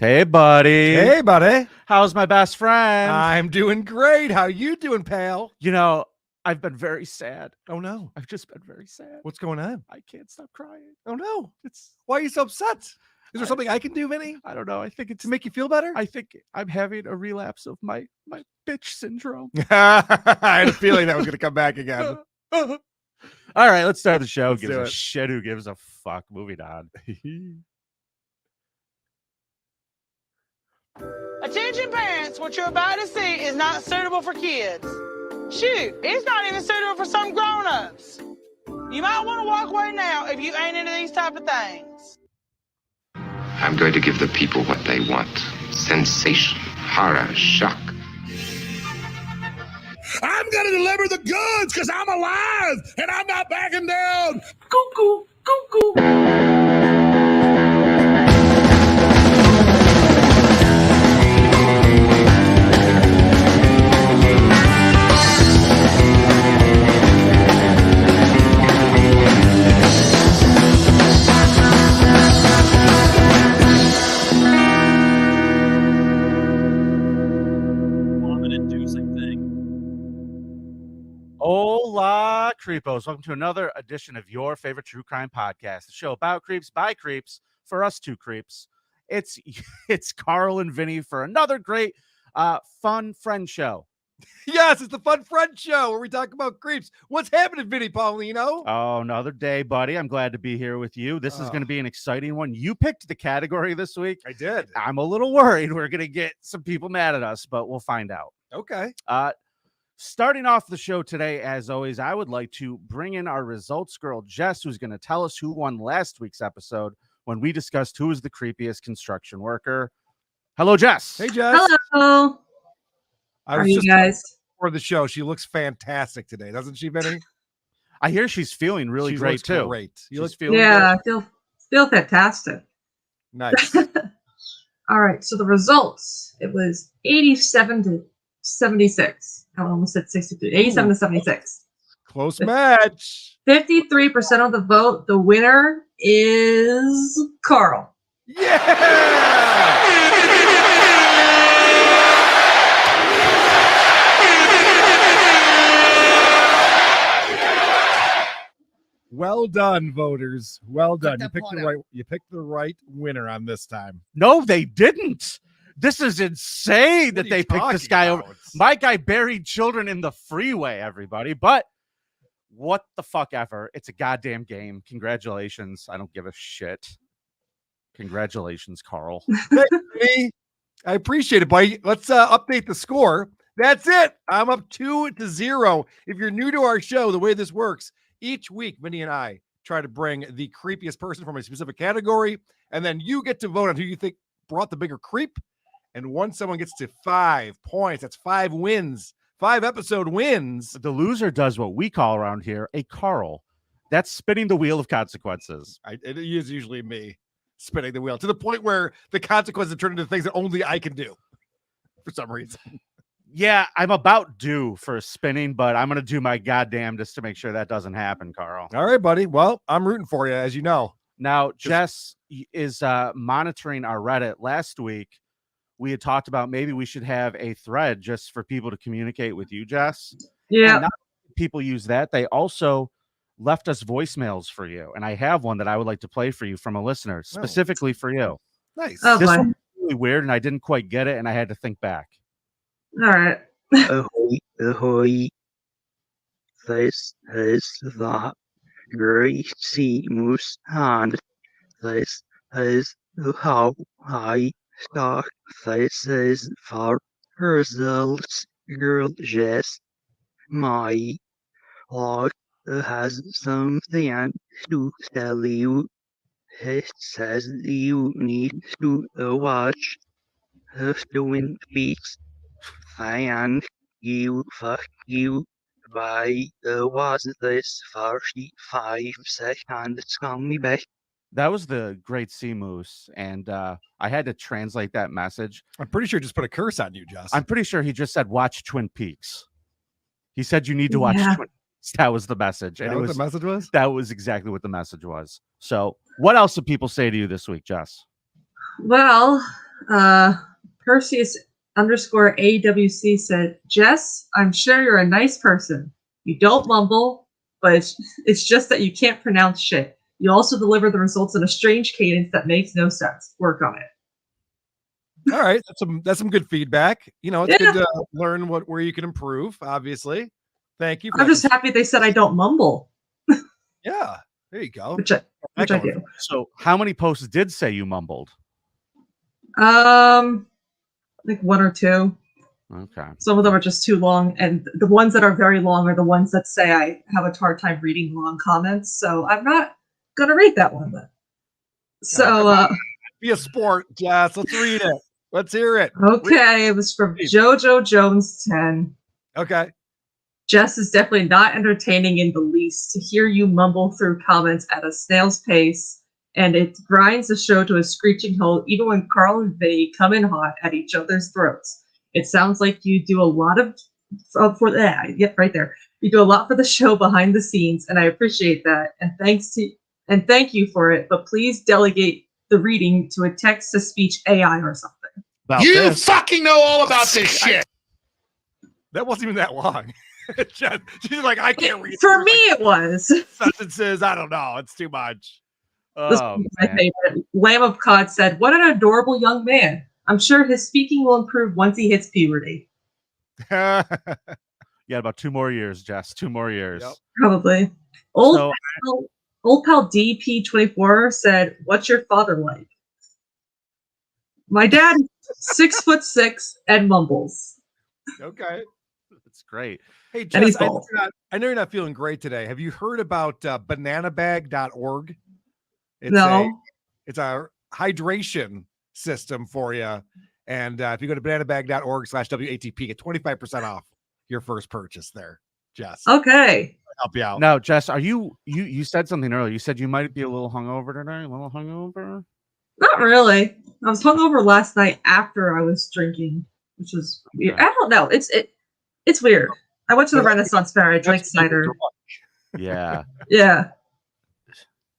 Hey, buddy. Hey, buddy. How's my best friend? I'm doing great. How you doing, pal? You know, I've been very sad. Oh, no. I've just been very sad. What's going on? I can't stop crying. Oh, no. Why are you so upset? Is there something I can do, Vinny? I don't know. I think it's To make you feel better? I think I'm having a relapse of my bitch syndrome. I had a feeling that was going to come back again. All right, let's start the show. Let's Gives do a it. shit who gives a fuck. Moving on. Attention parents, what you're about to see is not suitable for kids. Shoot, it's not even suitable for some grown-ups. You might want to walk away now if you ain't into these type of things. I'm going to give the people what they want. Sensation, horror, shock. I'm gonna deliver the goods because I'm alive and I'm not backing down. Cuckoo, cuckoo. Hola, creepos. Welcome to another edition of your favorite true crime podcast, the show about creeps by creeps for us two creeps. It's Karl and Vinnie for another great fun friend show. Yes, it's the Fun Friend Show where we talk about creeps. What's happening, Vinny Paulino? Oh, another day, buddy. I'm glad to be here with you. This is going to be an exciting one. You picked the category this week. I did. I'm a little worried we're going to get some people mad at us, but we'll find out. Okay. Starting off the show today, as always, I would like to bring in our results girl, Jess, who's going to tell us who won last week's episode when we discussed who is the creepiest construction worker. Hello, Jess. Hey, Jess. Hello. I How was are you just guys? for the show. She looks fantastic today, doesn't she, Vinny? I hear she's feeling really She great, looks too. Great. You She's look feeling Yeah, good. I feel fantastic. Nice. All right, so the results, it was 87 to 76. I almost said 63. 87 to 76. Close match. 53% of the vote. The winner is Karl. Yeah. Well done, voters. Well done. You picked the right winner on this time. No, they didn't. This is insane What that are they you picked this talking guy about? over. My guy buried children in the freeway, everybody. But what the fuck ever. It's a goddamn game. Congratulations. I don't give a shit. Congratulations, Karl. Hey, I appreciate it, buddy. Let's update the score. That's it. I'm up 2-0. If you're new to our show, the way this works, each week, Vinny and I try to bring the creepiest person from a specific category, and then you get to vote on who you think brought the bigger creep. And once someone gets to 5 points, that's 5 wins, 5 episode wins. The loser does what we call around here a Karl. That's spinning the wheel of consequences. It is usually me spinning the wheel to the point where the consequences turn into things that only I can do for some reason. Yeah, I'm about due for spinning, but I'm going to do my goddamnedest to make sure that doesn't happen, Karl. All right, buddy. Well, I'm rooting for you, as you know. Now, Jess is monitoring our Reddit. Last week, we had talked about maybe we should have a thread just for people to communicate with you, Jess. Yeah. And not only people use that, they also left us voicemails for you. And I have one that I would like to play for you from a listener, specifically for you. Nice. Oh, This boy. one was really weird, and I didn't quite get it, and I had to think back. All right. Ahoy, ahoy. This is the Creepiest, and this is how I start. This is for results, girl, yes. My heart has something to tell you. It says you need to watch Twin Peaks. Thank you, fuck you. Why was this 45 seconds coming back? That was the Great Sea Moose, and I had to translate that message. I'm pretty sure he just put a curse on you, Jess. I'm pretty sure he just said, watch Twin Peaks. He said you need to watch Yeah. Twin Peaks. That was the message. And That it what was, the message was? that was exactly what the message was. So what else did people say to you this week, Jess? Well, Perseus _ AWC said, Jess, I'm sure you're a nice person. You don't mumble, but it's just that you can't pronounce shit. You also deliver the results in a strange cadence that makes no sense. Work on it. All right, that's some good feedback. You know, it's Yeah. good to learn where you can improve. Obviously, thank you. For I'm that. just happy they said I don't mumble, Yeah, there you go. which I do. So how many posts did say you mumbled? Like one or two. Okay. Some of them are just too long, and the ones that are very long are the ones that say I have a hard time reading long comments. So I'm not gonna read that one then. So Be a sport, Jess. Let's read it. Let's hear it. okay, it was from JoJo Jones 10. Okay. Jess is definitely not entertaining in the least. To hear you mumble through comments at a snail's pace, and it grinds the show to a screeching halt, even when Karl and Vinnie come in hot at each other's throats. It sounds like you do a lot of right there. You do a lot for the show behind the scenes, and I appreciate that. And thank you for it. But please delegate the reading to a text-to-speech AI or something. You fucking know all about this shit. That wasn't even that long. She's like, I can't read. For me, it was. Sentences. I don't know. It's too much. This is my favorite. Lamb of God said, "What an adorable young man. I'm sure his speaking will improve once he hits puberty." Yeah, about 2 more years, Jess. 2 more years. Yep. Probably. Old pal DP24 said, "What's your father like?" My dad, 6'6" and mumbles. Okay. That's great. Hey, And he's Jess, bald. I know you're not feeling great today. Have you heard about bananabag.org? No. It's a hydration system for you. And if you go to bananabag.org/WATP, get 25% off your first purchase there, Jess. Okay. Help you out. Now, Jess, are you said something earlier. You said you might be a little hungover today. A little hungover? Not really. I was hungover last night after I was drinking, which was weird. I don't know. It's weird. I went to the Renaissance Fair. I drank cider. Yeah. Yeah.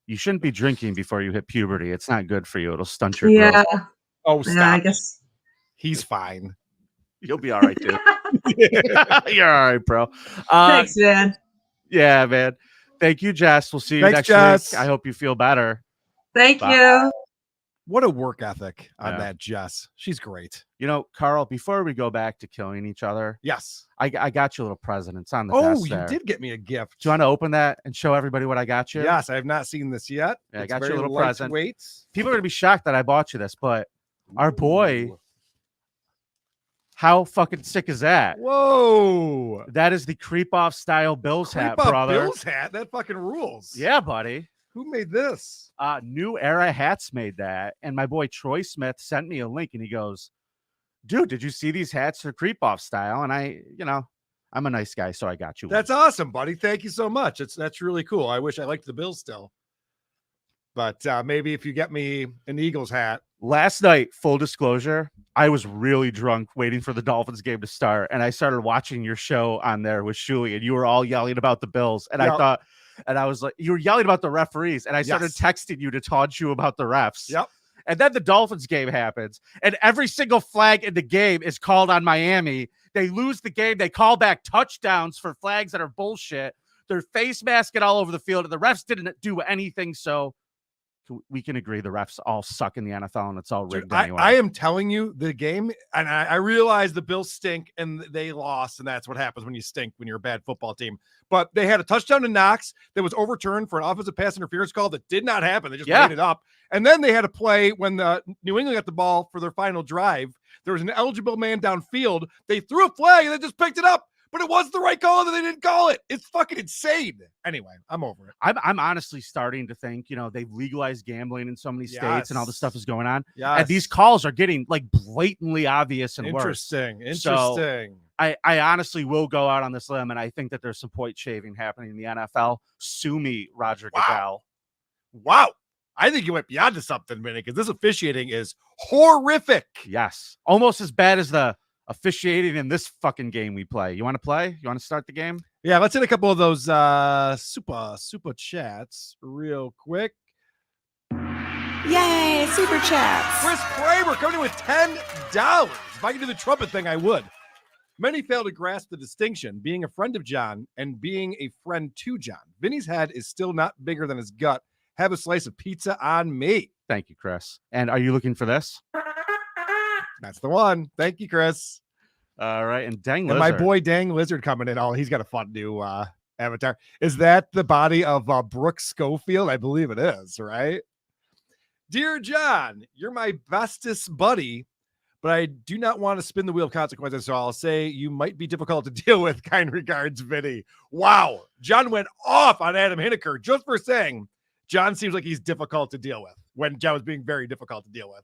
You shouldn't be drinking before you hit puberty. It's not good for you. It'll stunt your Yeah. growth. Oh, stop. Yeah, I guess. He's fine. You'll be all right, too. You're all right, bro. Thanks, man. Yeah, man. Thank you, Jess. We'll see you Thanks, next Jess. week. I hope you feel better. Thank Bye. you. What a work ethic on Yeah. that, Jess. She's great. You know, Carl, before we go back to killing each other, Yes. I got you a little present. It's on the Oh, desk you there. did get me a gift. Do you want to open that and show everybody what I got you? Yes, I have not seen this yet. Yeah, I It's got you a very little present. lightweight. People are going to be shocked that I bought you this, but our boy, how fucking sick is that? Whoa. That is the creep off style Bills hat, Creep up brother. Bill's hat. That fucking rules. Yeah, buddy. Who made this? New Era Hats made that. And my boy Troy Smith sent me a link and he goes, dude, did you see these hats? They're creep off style. And I'm a nice guy, so I got you one. That's awesome, buddy. Thank you so much. That's really cool. I wish I liked the Bills still. But maybe if you get me an Eagles hat. Last night, full disclosure, I was really drunk waiting for the Dolphins game to start. And I started watching your show on there with Shuli, and you were all yelling about the Bills. And I thought, and I was like, you were yelling about the referees. And I started texting you to taunt you about the refs. Yep. And then the Dolphins game happens, and every single flag in the game is called on Miami. They lose the game. They call back touchdowns for flags that are bullshit. They're face masking all over the field, and the refs didn't do anything. So we can agree the refs all suck in the NFL, and it's all rigged anyway. I am telling you, the game, and I realize the Bills stink, and they lost, and that's what happens when you stink when you're a bad football team. But they had a touchdown to Knox that was overturned for an offensive pass interference call that did not happen. They just made it up. And then they had a play when the New England got the ball for their final drive. There was an eligible man downfield. They threw a flag, and they just picked it up. But it was the right call, and they didn't call it. It's fucking insane. Anyway, I'm over it. I'm honestly starting to think, they've legalized gambling in so many states and all this stuff is going on. Yeah. And these calls are getting like blatantly obvious and Interesting. worse. Interesting. So I honestly will go out on this limb, and I think that there's some point shaving happening in the NFL. Sue me, Roger Goodell. Wow. I think you went beyond to something, Vinny, because this officiating is horrific. Yes. Almost as bad as the officiating in this fucking game we play. You want to play? You want to start the game? Yeah, let's hit a couple of those super chats real quick. Yay, super chats. Chris Kramer coming in with $10. If I could do the trumpet thing, I would. Many fail to grasp the distinction, being a friend of John and being a friend to John. Vinny's head is still not bigger than his gut. Have a slice of pizza on me. Thank you, Chris. And are you looking for this? That's the one. Thank you, Chris. All right. And Dang And Lizard. my boy Dang Lizard coming in. Oh, he's got a fun new avatar. Is that the body of Brooke Schofield? I believe it is, right? Dear John, you're my bestest buddy, but I do not want to spin the wheel of consequences, so I'll say you might be difficult to deal with. Kind regards, Vinny. Wow. John went off on Adam Hineker just for saying John seems like he's difficult to deal with when John was being very difficult to deal with.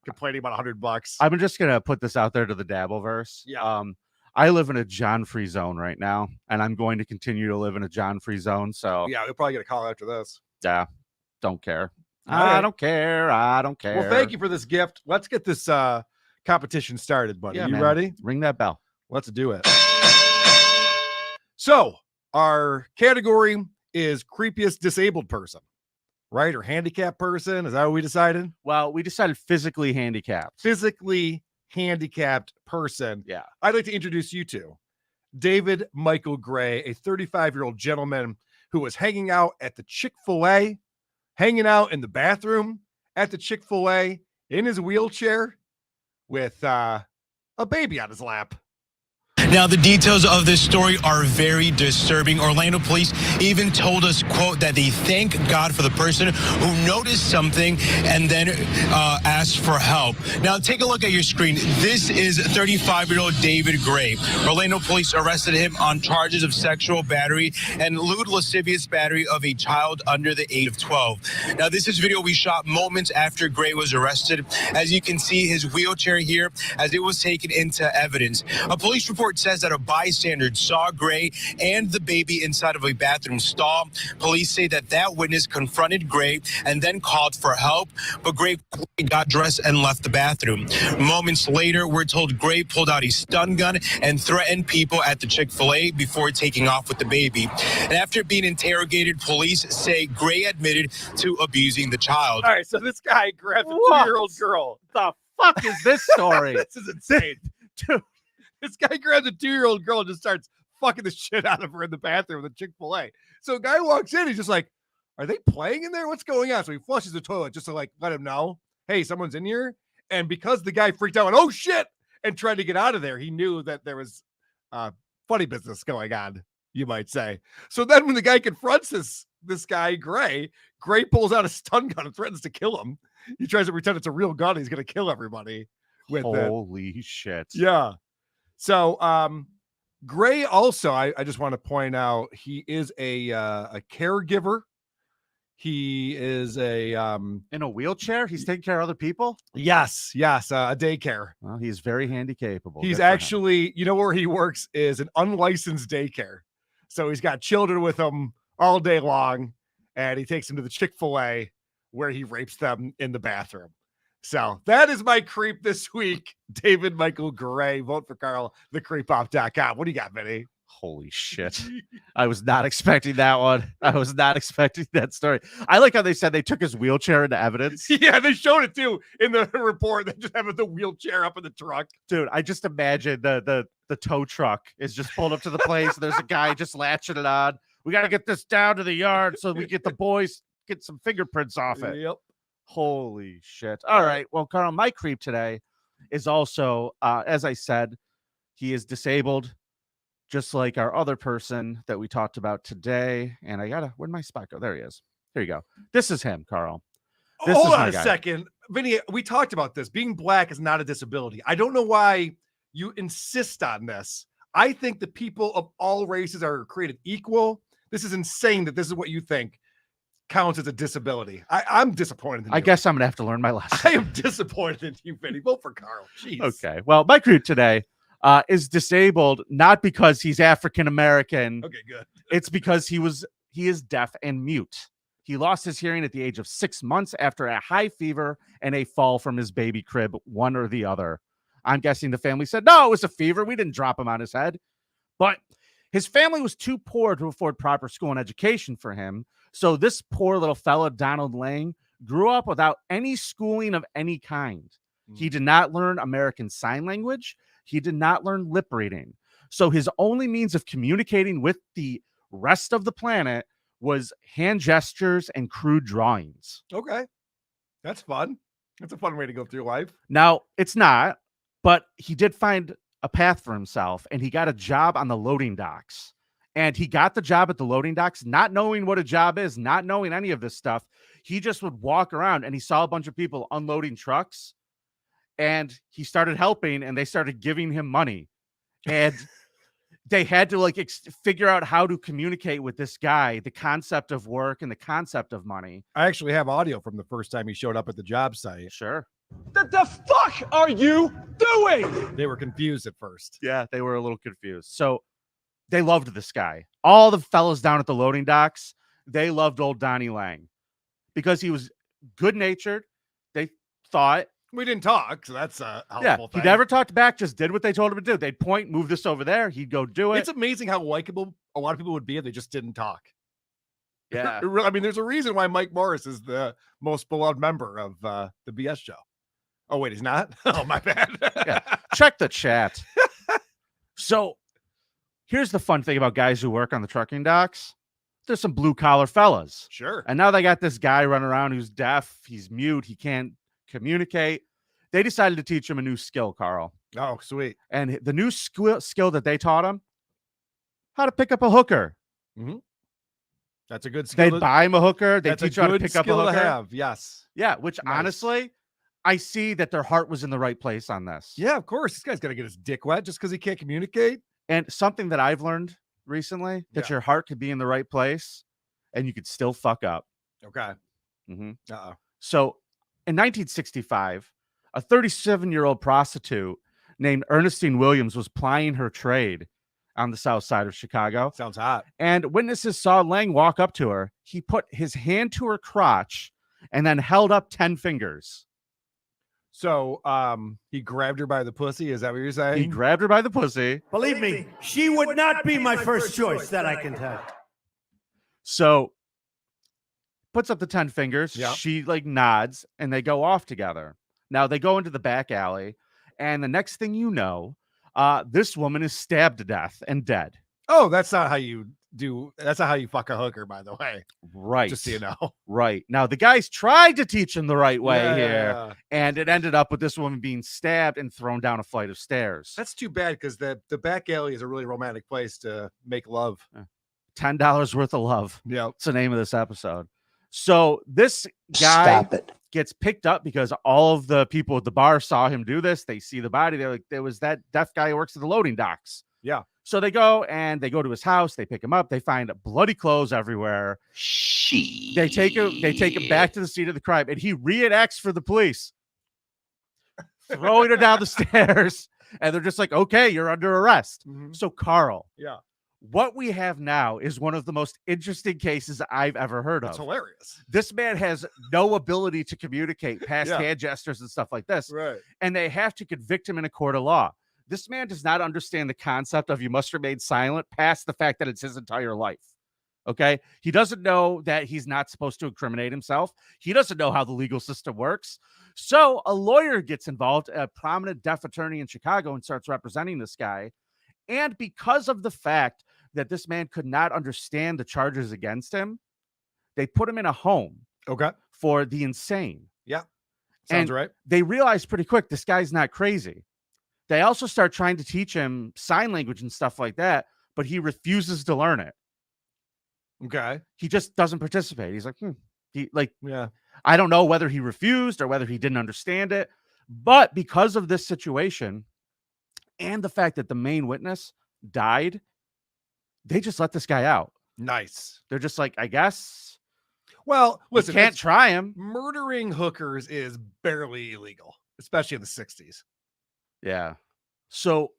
Complaining about $100. I'm just going to put this out there to the Dabbleverse. Yeah. I live in a John-free zone right now, and I'm going to continue to live in a John-free zone. So, Yeah, we'll probably get a call after this. yeah, don't care. All right. I don't care. I don't care. Well, thank you for this gift. Let's get this competition started, buddy. Yeah, You man. ready? Ring that bell. Let's do it. So, our category is creepiest disabled person, right? Or handicapped person. Is that what we decided? Well, we decided physically handicapped. Physically handicapped person. Yeah. I'd like to introduce you to David Michael Gray, a 35-year-old gentleman who was hanging out at the Chick-fil-A, hanging out in the bathroom at the Chick-fil-A in his wheelchair with a baby on his lap. Now, the details of this story are very disturbing. Orlando police even told us, quote, that they thank God for the person who noticed something and then asked for help. Now, take a look at your screen. This is 35-year-old David Gray. Orlando police arrested him on charges of sexual battery and lewd lascivious battery of a child under the age of 12. Now, this is video we shot moments after Gray was arrested. As you can see, his wheelchair here as it was taken into evidence. A police report says that a bystander saw Gray and the baby inside of a bathroom stall. Police say that witness confronted Gray and then called for help, but Gray got dressed and left the bathroom. Moments later, we're told Gray pulled out a stun gun and threatened people at the Chick-fil-A before taking off with the baby. And after being interrogated, police say Gray admitted to abusing the child. All right, so this guy grabbed a What? 2-year-old girl. The fuck is this story? This is insane. Dude. This guy grabs a 2-year-old girl and just starts fucking the shit out of her in the bathroom of the Chick-fil-A. So a guy walks in, he's just like, are they playing in there? What's going on? So he flushes the toilet just to like let him know, hey, someone's in here. And because the guy freaked out and oh shit, and tried to get out of there, he knew that there was funny business going on, you might say. So then when the guy confronts this guy, Gray pulls out a stun gun and threatens to kill him. He tries to pretend it's a real gun. He's going to kill everybody with it. Holy shit. Yeah. So Gray also, I just want to point out, he is a caregiver. He is a in a wheelchair. He's taking care of other people. yes, a daycare. Well, he's very handicapable. He's Good for him. actually, you know where he works is an unlicensed daycare. So he's got children with him all day long, and he takes them to the Chick-fil-A where he rapes them in the bathroom. So that is my creep this week. David Michael Gray. Vote for Karl, thecreepoff.com. What do you got, Vinny? Holy shit. I was not expecting that one. I was not expecting that story. I like how they said they took his wheelchair into evidence. Yeah, they showed it too in the report. They just have the wheelchair up in the truck. Dude, I just imagine the tow truck is just pulled up to the place. And there's a guy just latching it on. We got to get this down to the yard so we get the boys, get some fingerprints off it. Yep. Holy shit. All right. Well, Karl, my creep today is also, as I said, he is disabled, just like our other person that we talked about today. And where'd my spot go? There he is. Here you go. This is him, Karl. This Hold is on my a guy. second. Vinny, we talked about this. Being black is not a disability. I don't know why you insist on this. I think the people of all races are created equal. This is insane that this is what you think counts as a disability. I'm disappointed in you. I guess I'm going to have to learn my lesson. I am disappointed in you, Vinny. Vote for Karl. Jeez. Okay. Well, my creep today is disabled, not because he's African-American. Okay, good. It's because he is deaf and mute. He lost his hearing at the age of 6 months after a high fever and a fall from his baby crib, one or the other. I'm guessing the family said, no, it was a fever. We didn't drop him on his head. But his family was too poor to afford proper school and education for him. So this poor little fella, Donald Lang, grew up without any schooling of any kind. He did not learn American Sign Language. He did not learn lip reading. So his only means of communicating with the rest of the planet was hand gestures and crude drawings. Okay. That's fun. That's a fun way to go through life. Now, it's not, but he did find a path for himself, and he got a job on the loading docks. And he got the job at the loading docks, not knowing what a job is, not knowing any of this stuff. He just would walk around, and he saw a bunch of people unloading trucks, and he started helping, and they started giving him money. And they had to like figure out how to communicate with this guy, the concept of work and the concept of money. I actually have audio from the first time he showed up at the job site. Sure. What the fuck are you doing? They were confused at first. Yeah, they were a little confused. So they loved this guy. All the fellas down at the loading docks, they loved old Donnie Lang because he was good-natured. They thought. We didn't talk, so that's a helpful thing. He never talked back, just did what they told him to do. They'd point, move this over there. He'd go do it. It's amazing how likable a lot of people would be if they just didn't talk. Yeah. I mean, there's a reason why Mike Morris is the most beloved member of the BS show. Oh, wait, he's not? Oh, my bad. Yeah. Check the chat. So here's the fun thing about guys who work on the trucking docks. There's some blue-collar fellas. Sure. And now they got this guy running around who's deaf. He's mute. He can't communicate. They decided to teach him a new skill, Carl. Oh, sweet. And the new skill that they taught him, how to pick up a hooker. Mm-hmm. That's a good skill. They'd buy him a hooker. They teach you how to pick up a hooker. To have. Yes. Yeah, which honestly, I see that their heart was in the right place on this. Yeah, of course. This guy's got to get his dick wet just because he can't communicate. And something that I've learned recently, that your heart could be in the right place and you could still fuck up. Okay. Mm-hmm. Uh-oh. So in 1965, a 37-year-old prostitute named Ernestine Williams was plying her trade on the south side of Chicago. Sounds hot. And witnesses saw Lang walk up to her. He put his hand to her crotch and then held up 10 fingers. So he grabbed her by the pussy. Is that what you're saying? He grabbed her by the pussy. Believe me, she would not be my first choice, that I can tell you. So puts up the 10 fingers. Yeah. She like nods and they go off together. Now they go into the back alley. And the next thing you know, this woman is stabbed to death and dead. Oh, that's not how you do. That's not how you fuck a hooker, by the way. Right. Just so you know. Right. Now, the guys tried to teach him the right way Yeah. here, and it ended up with this woman being stabbed and thrown down a flight of stairs. That's too bad because the back alley is a really romantic place to make love. $10 worth of love. Yeah. It's the name of this episode. So this guy gets picked up because all of the people at the bar saw him do this. They see the body. They're like, there was that deaf guy who works at the loading docks. Yeah. So they go to his house. They pick him up. They find bloody clothes everywhere. They take him back to the scene of the crime, and he reenacts for the police, throwing her down the stairs. And they're just like, okay, you're under arrest. Mm-hmm. So Carl, Yeah. what we have now is one of the most interesting cases I've ever heard of. It's hilarious. This man has no ability to communicate past hand gestures and stuff like this. Right. And they have to convict him in a court of law. This man does not understand the concept of you must remain silent past the fact that it's his entire life. Okay. He doesn't know that he's not supposed to incriminate himself. He doesn't know how the legal system works. So a lawyer gets involved, a prominent deaf attorney in Chicago, and starts representing this guy. And because of the fact that this man could not understand the charges against him, they put him in a home. Okay. For the insane. Yeah. Sounds right. They realize pretty quick this guy's not crazy. They also start trying to teach him sign language and stuff like that, but he refuses to learn it. Okay. He just doesn't participate. He's like, yeah. I don't know whether he refused or whether he didn't understand it, but because of this situation and the fact that the main witness died, they just let this guy out. Nice. They're just like, I guess. Well, listen, you can't try him. Murdering hookers is barely illegal, especially in the 60s. Yeah. So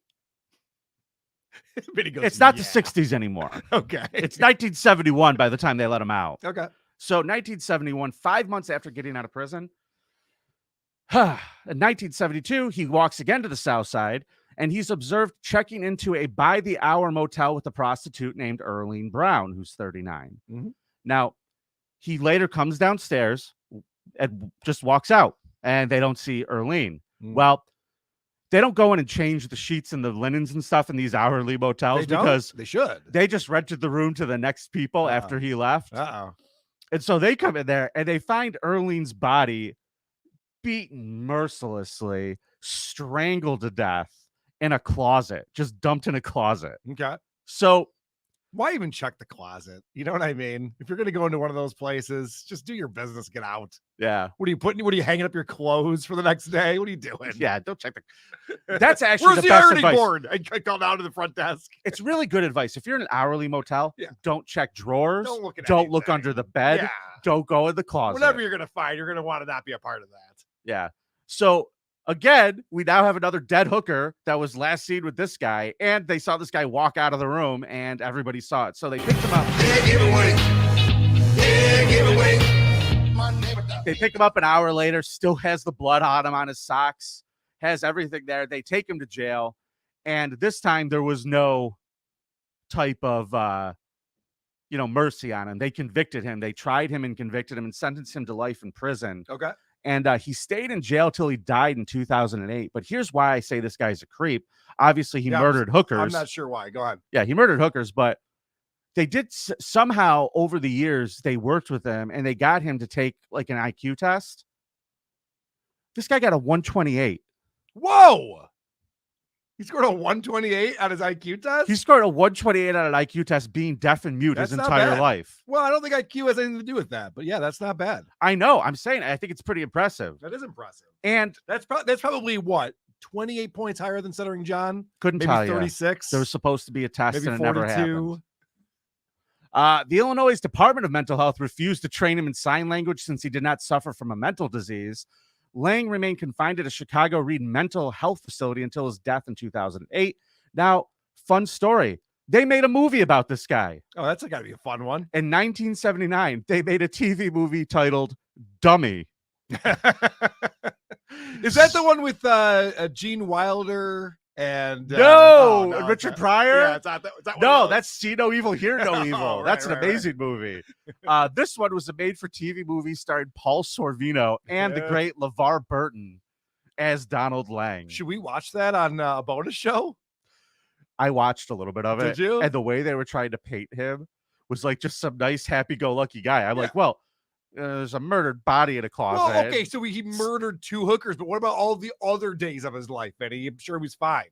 goes, it's not the 60s anymore. Okay. It's 1971 by the time they let him out. Okay. So 1971, 5 months after getting out of prison, in 1972, he walks again to the South Side, and he's observed checking into a by-the-hour motel with a prostitute named Earlene Brown, who's 39. Mm-hmm. Now, he later comes downstairs and just walks out, and they don't see Earlene. Mm. Well, they don't go in and change the sheets and the linens and stuff in these hourly motels because they should. They just rented the room to the next people after he left. And so they come in there and they find Earlene's body beaten mercilessly, strangled to death in a closet, just dumped in a closet. Okay. So why even check the closet? You know what I mean? If you're going to go into one of those places, just do your business, get out. Yeah. What are you hanging up your clothes for the next day? What are you doing? Yeah, don't check that's actually Where's the best ironing advice. board? I called down to the front desk. It's really good advice. If you're in an hourly motel, don't check drawers. Don't look under the bed. Yeah. Don't go in the closet. Whatever you're going to find, you're going to want to not be a part of that. Yeah. So again, we now have another dead hooker that was last seen with this guy, and they saw this guy walk out of the room, and everybody saw it. So they picked him up. They pick him up an hour later, still has the blood on him on his socks, has everything there. They take him to jail, and this time there was no type of mercy on him. They convicted him. They tried him and convicted him and sentenced him to life in prison. Okay. And he stayed in jail till he died in 2008. But here's why I say this guy's a creep. Obviously, he murdered hookers. I'm not sure why. Go on. Yeah, he murdered hookers, but they did somehow over the years, they worked with him and they got him to take like an IQ test. This guy got a 128. Whoa. He scored a 128 on his IQ test? He scored a 128 on an IQ test being deaf and mute his entire life. Well, I don't think IQ has anything to do with that, but yeah, that's not bad. I know. I'm saying I think it's pretty impressive. That is impressive. And that's probably what? 28 points higher than Stuttering John? Couldn't maybe tell you. 36. There was supposed to be a test maybe and it 42. never happened. The Illinois Department of Mental Health refused to train him in sign language since he did not suffer from a mental disease. Lang remained confined at a Chicago Reed mental health facility until his death in 2008. Now, fun story. They made a movie about this guy. Oh, that's got to be a fun one. In 1979, they made a TV movie titled Dummy. Is that the one with Gene Wilder and Richard Pryor? Yeah, it's not that, that's See No Evil, Hear No Evil. Oh, That's an right. amazing movie. This one was a made-for-TV movie starring Paul Sorvino and the great LeVar Burton as Donald Lang. Should we watch that on a bonus show? I watched a little bit of it. Did you? And the way they were trying to paint him was like just some nice, happy-go-lucky guy. I'm like, well, there's a murdered body in a closet. Well, okay, so he murdered 2 hookers, but what about all the other days of his life, Benny? I'm sure he was fine.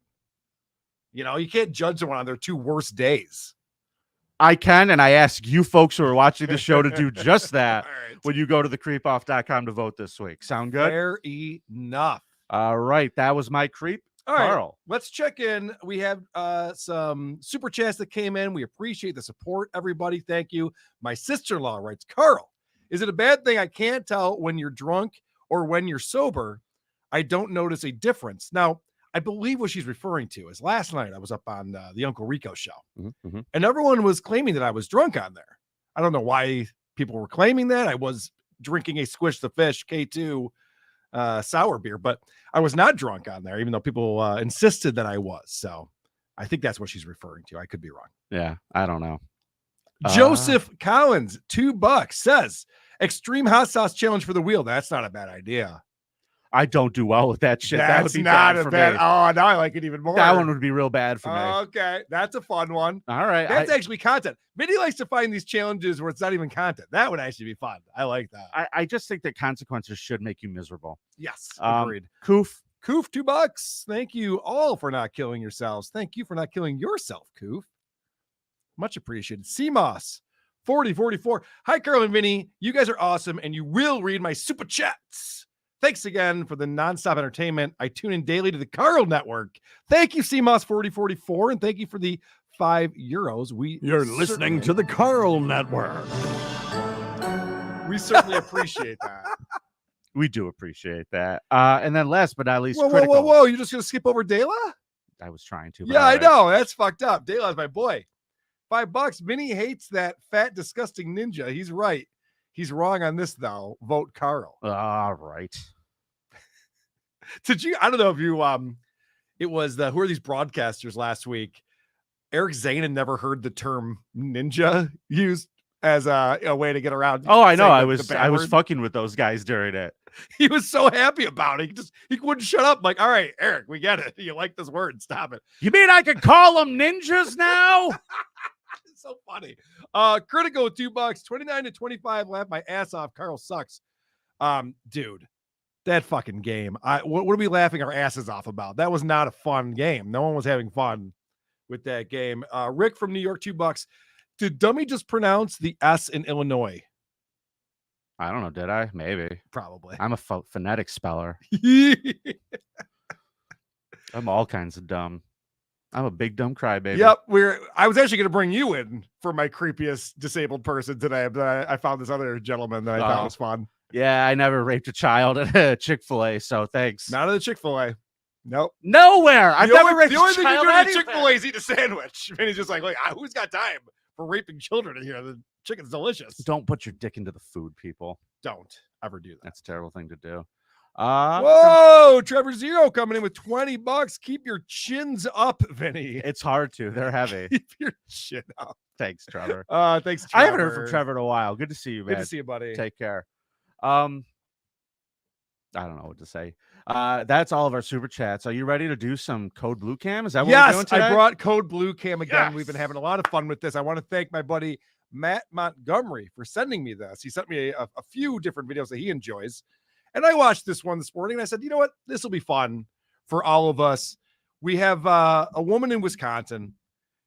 You know, you can't judge someone on their 2 worst days. I can, and I ask you folks who are watching the show to do just that right. when you go to thecreepoff.com to vote this week. Sound good? Fair enough. All right, that was my creep. All right, Carl. let's check in. We have some super chats that came in. We appreciate the support, everybody. Thank you. My sister-in-law writes, Carl, is it a bad thing I can't tell when you're drunk or when you're sober? I don't notice a difference. Now, I believe what she's referring to is last night I was up on the Uncle Rico show, and everyone was claiming that I was drunk on there. I don't know why people were claiming that. I was drinking a Squish the Fish K2 sour beer, but I was not drunk on there, even though people insisted that I was. So I think that's what she's referring to. I could be wrong. Yeah, I don't know. Joseph Collins, $2 says extreme hot sauce challenge for the wheel. That's not a bad idea. I don't do well with that shit. That would That's be not bad a for bad. me. Oh, now I like it even more. That one would be real bad for me. Okay, that's a fun one. All right. That's actually content. Vinny likes to find these challenges where it's not even content. That would actually be fun. I like that. I just think that consequences should make you miserable. Yes, agreed. Koof, $2. Thank you all for not killing yourselves. Thank you for not killing yourself, Koof. Much appreciated. CMOS 4044. Hi, Karl and Vinny. You guys are awesome, and you will read my super chats. Thanks again for the nonstop entertainment. I tune in daily to the Karl Network. Thank you, CMOS 4044, and thank you for the €5. You're listening to the Karl Network. We certainly appreciate that. we do appreciate that. And then last but not least, Whoa, critical. whoa. You're just going to skip over Dela? I was trying to. but Yeah, all I right. know. That's fucked up. Dela's my boy. $5. Vinny hates that fat, disgusting ninja. He's right. He's wrong on this, though. Vote Karl. All right. Did you? I don't know if you. It was who are these broadcasters last week? Eric Zane had never heard the term ninja used as a way to get around. Oh, I know. saying I was word. fucking with those guys during it. He was so happy about it. He wouldn't shut up. Like, all right, Eric, we get it. You like this word. Stop it. You mean I could call them ninjas now? It's so funny. Critical $2, 29 to 25. Laugh my ass off. Carl sucks. Dude, that fucking game. What are we laughing our asses off about? That was not a fun game. No one was having fun with that game. Rick from New York, $2. Did Dummy just pronounce the S in Illinois? I don't know. Did I? Maybe. Probably. I'm a phonetic speller. I'm all kinds of dumb. I'm a big dumb crybaby. Yep. I was actually going to bring you in for my creepiest disabled person today, but I found this other gentleman that I thought was fun. Yeah, I never raped a child at a Chick-fil-A, so thanks. Not at a Chick-fil-A. Nope. Nowhere. I've never raped the only a thing you child do at anywhere. Chick-fil-A is eat a sandwich. And he's just like, who's got time for raping children in here? The chicken's delicious. Don't put your dick into the food, people. Don't ever do that. That's a terrible thing to do. Whoa, Trevor Zero coming in with $20. Keep your chins up, Vinny. It's hard to. They're heavy. Keep your chin up. Thanks, Trevor. Thanks, Trevor. I haven't heard from Trevor in a while. Good to see you, man. Good to see you, buddy. Take care. I don't know what to say. That's all of our super chats. Are you ready to do some Code Blue Cam? Is that what we're doing today? I brought Code Blue Cam again. Yes. We've been having a lot of fun with this. I want to thank my buddy Matt Montgomery for sending me this. He sent me a few different videos that he enjoys. And I watched this one this morning and I said, you know what? This will be fun for all of us. We have a woman in Wisconsin.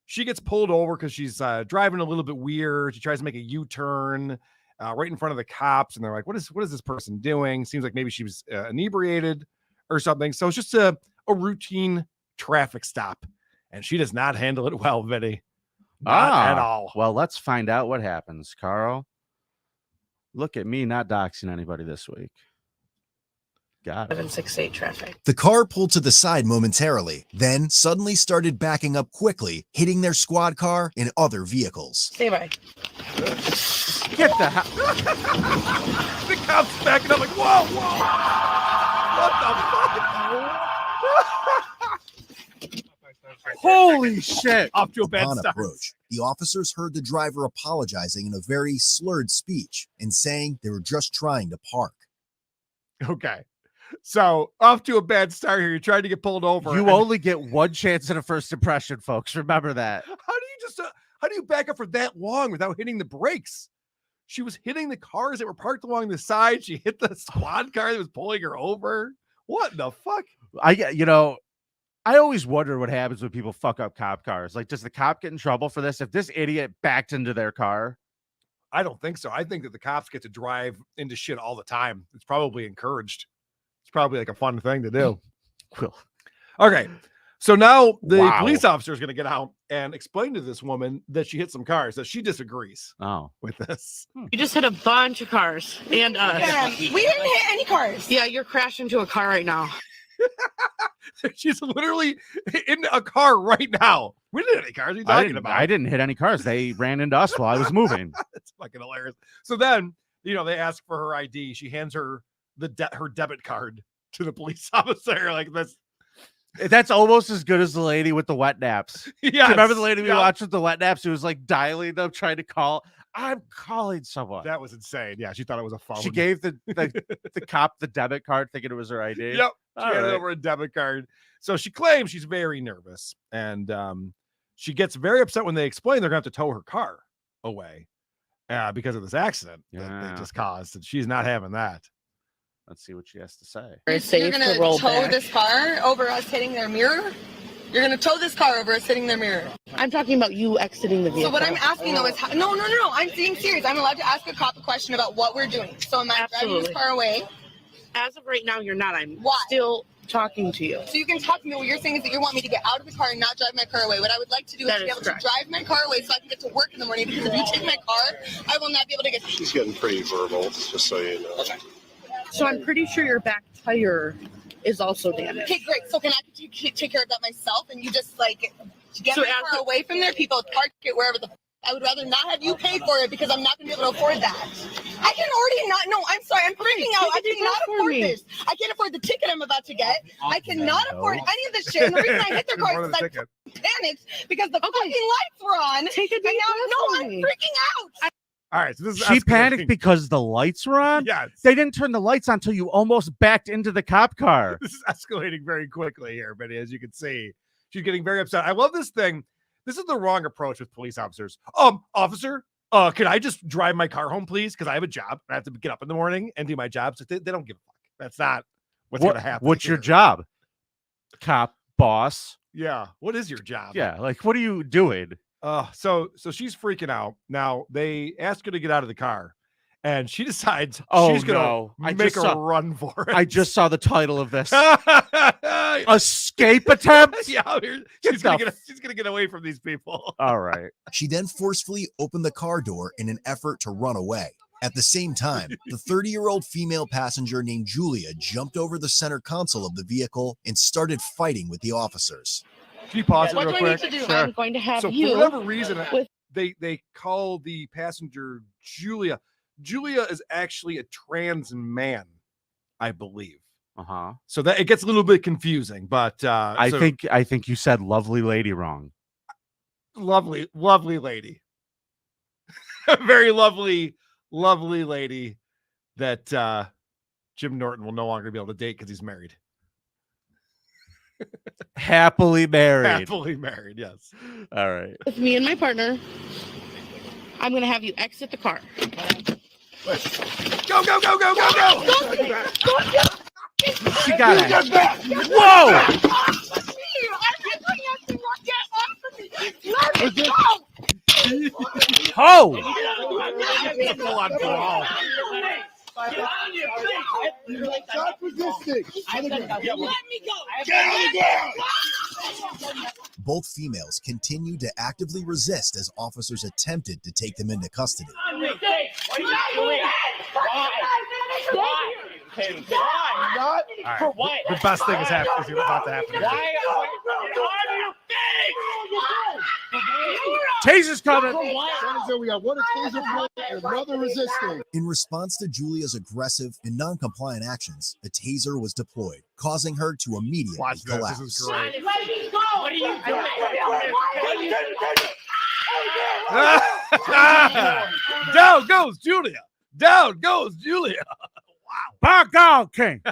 She gets pulled over because she's driving a little bit weird. She tries to make a U-turn right in front of the cops. And they're like, what is this person doing? Seems like maybe she was inebriated or something. So it's just a routine traffic stop. And she does not handle it well, Vinny. Not at all. Well, let's find out what happens, Carl. Look at me not doxing anybody this week. Got it. 768 traffic. The car pulled to the side momentarily, then suddenly started backing up quickly, hitting their squad car and other vehicles. Say bye. Get the hell. The cops backing up like, whoa. What the fuck? Holy shit. Off to a bad On start. approach, the officers heard the driver apologizing in a very slurred speech and saying they were just trying to park. Okay. So off to a bad start here. You're trying to get pulled over. You only get one chance at a first impression, folks. Remember that. How do you back up for that long without hitting the brakes? She was hitting the cars that were parked along the side. She hit the squad car that was pulling her over. What the fuck? I always wonder what happens when people fuck up cop cars. Like, does the cop get in trouble for this? If this idiot backed into their car? I don't think so. I think that the cops get to drive into shit all the time. It's probably encouraged. It's probably like a fun thing to do. Cool. Okay. So now the police officer is going to get out and explain to this woman that she hit some cars, that she disagrees with this. You just hit a bunch of cars and we didn't hit any cars. Yeah, you're crashing into a car right now. She's literally in a car right now. We didn't hit any cars. What are you talking about? I didn't hit any cars. They ran into us while I was moving. It's fucking hilarious. So then, they ask for her ID. She hands her her debit card to the police officer. Like that's almost as good as the lady with the wet naps. Yeah. Remember the lady we watched with the wet naps who was like dialing them, trying to call? I'm calling someone. That was insane. Yeah, she thought it was a phone. She gave the cop the debit card thinking it was her ID. Yep. She handed over a debit card. So she claims she's very nervous. And she gets very upset when they explain they're going to have to tow her car away because of this accident that they just caused. And she's not having that. Let's see what she has to say. You're going to tow this car over us hitting their mirror? You're going to tow this car over us hitting their mirror? I'm talking about you exiting the vehicle. So what I'm asking though is, no. I'm being serious. I'm allowed to ask a cop a question about what we're doing. So am I driving this car away? As of right now, you're not. I'm Why? still talking to you. So you can talk to me. What you're saying is that you want me to get out of the car and not drive my car away. What I would like to do is to be able to drive my car away so I can get to work in the morning, because if you take my car, I will not be able to get. She's getting pretty verbal, just so you know. Okay. So I'm pretty sure your back tire is also damaged. Okay, great. So can I take care of that myself, and you just get my car away from there? People park it wherever I would rather not have you pay for it, because I'm not going to be able to afford that. I can already not. No, I'm sorry. I'm freaking out. I cannot afford this. I can't afford the ticket I'm about to get. I cannot afford any of this shit. And the reason I hit their car is because I panicked because the fucking lights were on. Take a deep breath. No, I'm freaking out. All right, so this is She escalating. panicked because the lights were on? Yes. They didn't turn the lights on until you almost backed into the cop car. This is escalating very quickly here, Benny, as you can see. She's getting very upset. I love this thing. This is the wrong approach with police officers. Officer, can I just drive my car home, please? Because I have a job. I have to get up in the morning and do my job. So they don't give a fuck. That's not what's going to happen. What's here. your job? Cop, boss. Yeah. What is your job? Yeah, like, what are you doing? So she's freaking out. Now they ask her to get out of the car, and she decides she's gonna make a run for it. I just saw the title of this. Escape attempt? Yeah, she's gonna get away from these people. All right. She then forcefully opened the car door in an effort to run away. At the same time, the 30-year-old female passenger named Julia jumped over the center console of the vehicle and started fighting with the officers. Can you pause it What real do I quick? need to do? Sure. I'm going to have So you. for whatever reason, with- they call the passenger Julia. Julia is actually a trans man, I believe. Uh-huh. So that it gets a little bit confusing, but I think you said lovely lady wrong. lovely lady. Very lovely lady that Jim Norton will no longer be able to date because he's married. Happily married. Happily married, yes. All right. With me and my partner, I'm going to have you exit the car. Go, go, go, go, go, go! She got it. Whoa! Oh! Full-on brawl. Stop resisting. Let me go. Get on the ground. Both females continued to actively resist as officers attempted to take them into custody. Not All right. The best thing is about to happen. Taser's coming. so we have one taser point and another resisting. In response to Julia's aggressive and non-compliant actions, a taser was deployed, causing her to immediately Watch this. collapse. This is great. What are you Down goes Julia. Down goes Julia. By God, King.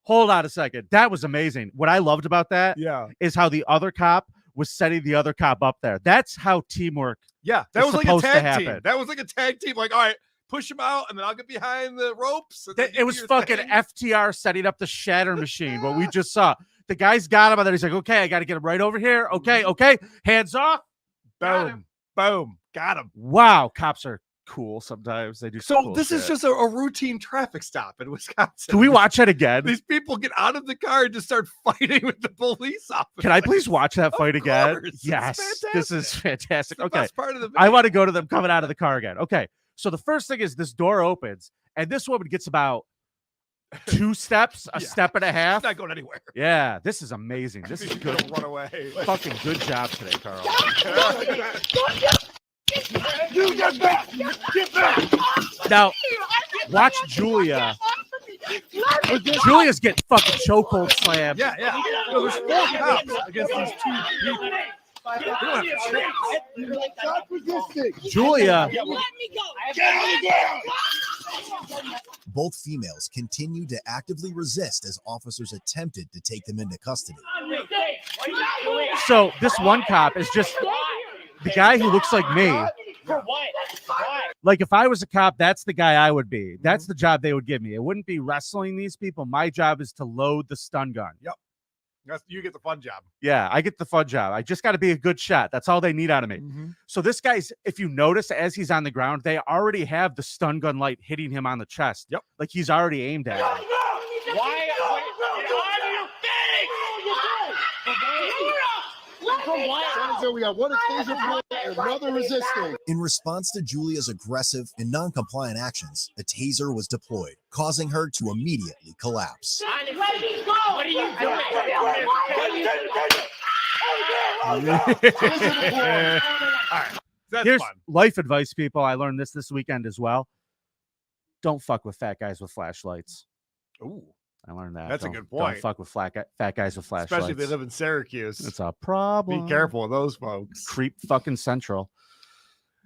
Hold on a second. That was amazing. What I loved about that is how the other cop was setting the other cop up there. That's how teamwork Yeah, that is was like a supposed to tag team. happen. That was like a tag team. Like, all right, push him out, and then I'll get behind the ropes. And then you It do was your fucking thing. FTR setting up the shatter machine. What we just saw. The guy's got him, and then he's like, okay, I got to get him right over here. Okay. Hands off. Boom. Boom. Got him. Wow. Cops are cool sometimes. They do some So cool this is shit. just a routine traffic stop in Wisconsin. Can we watch that again? These people get out of the car and just start fighting with the police officers. Can I please watch that fight again? course. It's Yes. This is fantastic. the Okay. best part of the I want to go to them coming out of the car again. Okay. So the first thing is this door opens, and this woman gets about 2 steps, a step and a half. It's not going anywhere. Yeah, this is amazing. This is She's good. gonna run away. Fucking good job today, Carl. You get back. Get back. Now, watch Julia. Julia's getting fucking chokehold slammed. Yeah. No, there's 4 cops against these 2 people. They don't have a chance. Stop resisting. Julia. Get on the ground. Both females continued to actively resist as officers attempted to take them into custody. So this one cop is just the guy who looks like me. For what? Why? Like if I was a cop, that's the guy I would be. That's the job they would give me. It wouldn't be wrestling these people. My job is to load the stun gun. Yep. You get the fun job. Yeah, I get the fun job. I just got to be a good shot. That's all they need out of me. So this guy's, if you notice, as he's on the ground, they already have the stun gun light hitting him on the chest. Yep. Like he's already aimed at him. Why? So we have one taser point and another resisting. In response to Julia's aggressive and non-compliant actions, a taser was deployed, causing her to immediately collapse. What are you doing? All right. That's Here's fun. life advice, people. I learned this weekend as well. Don't fuck with fat guys with flashlights. Ooh. I learned that. That's a Don't- good point. Don't fuck with fat guys with flashlights. Especially if they live in Syracuse. It's a problem. Be careful of those folks. Creep fucking central.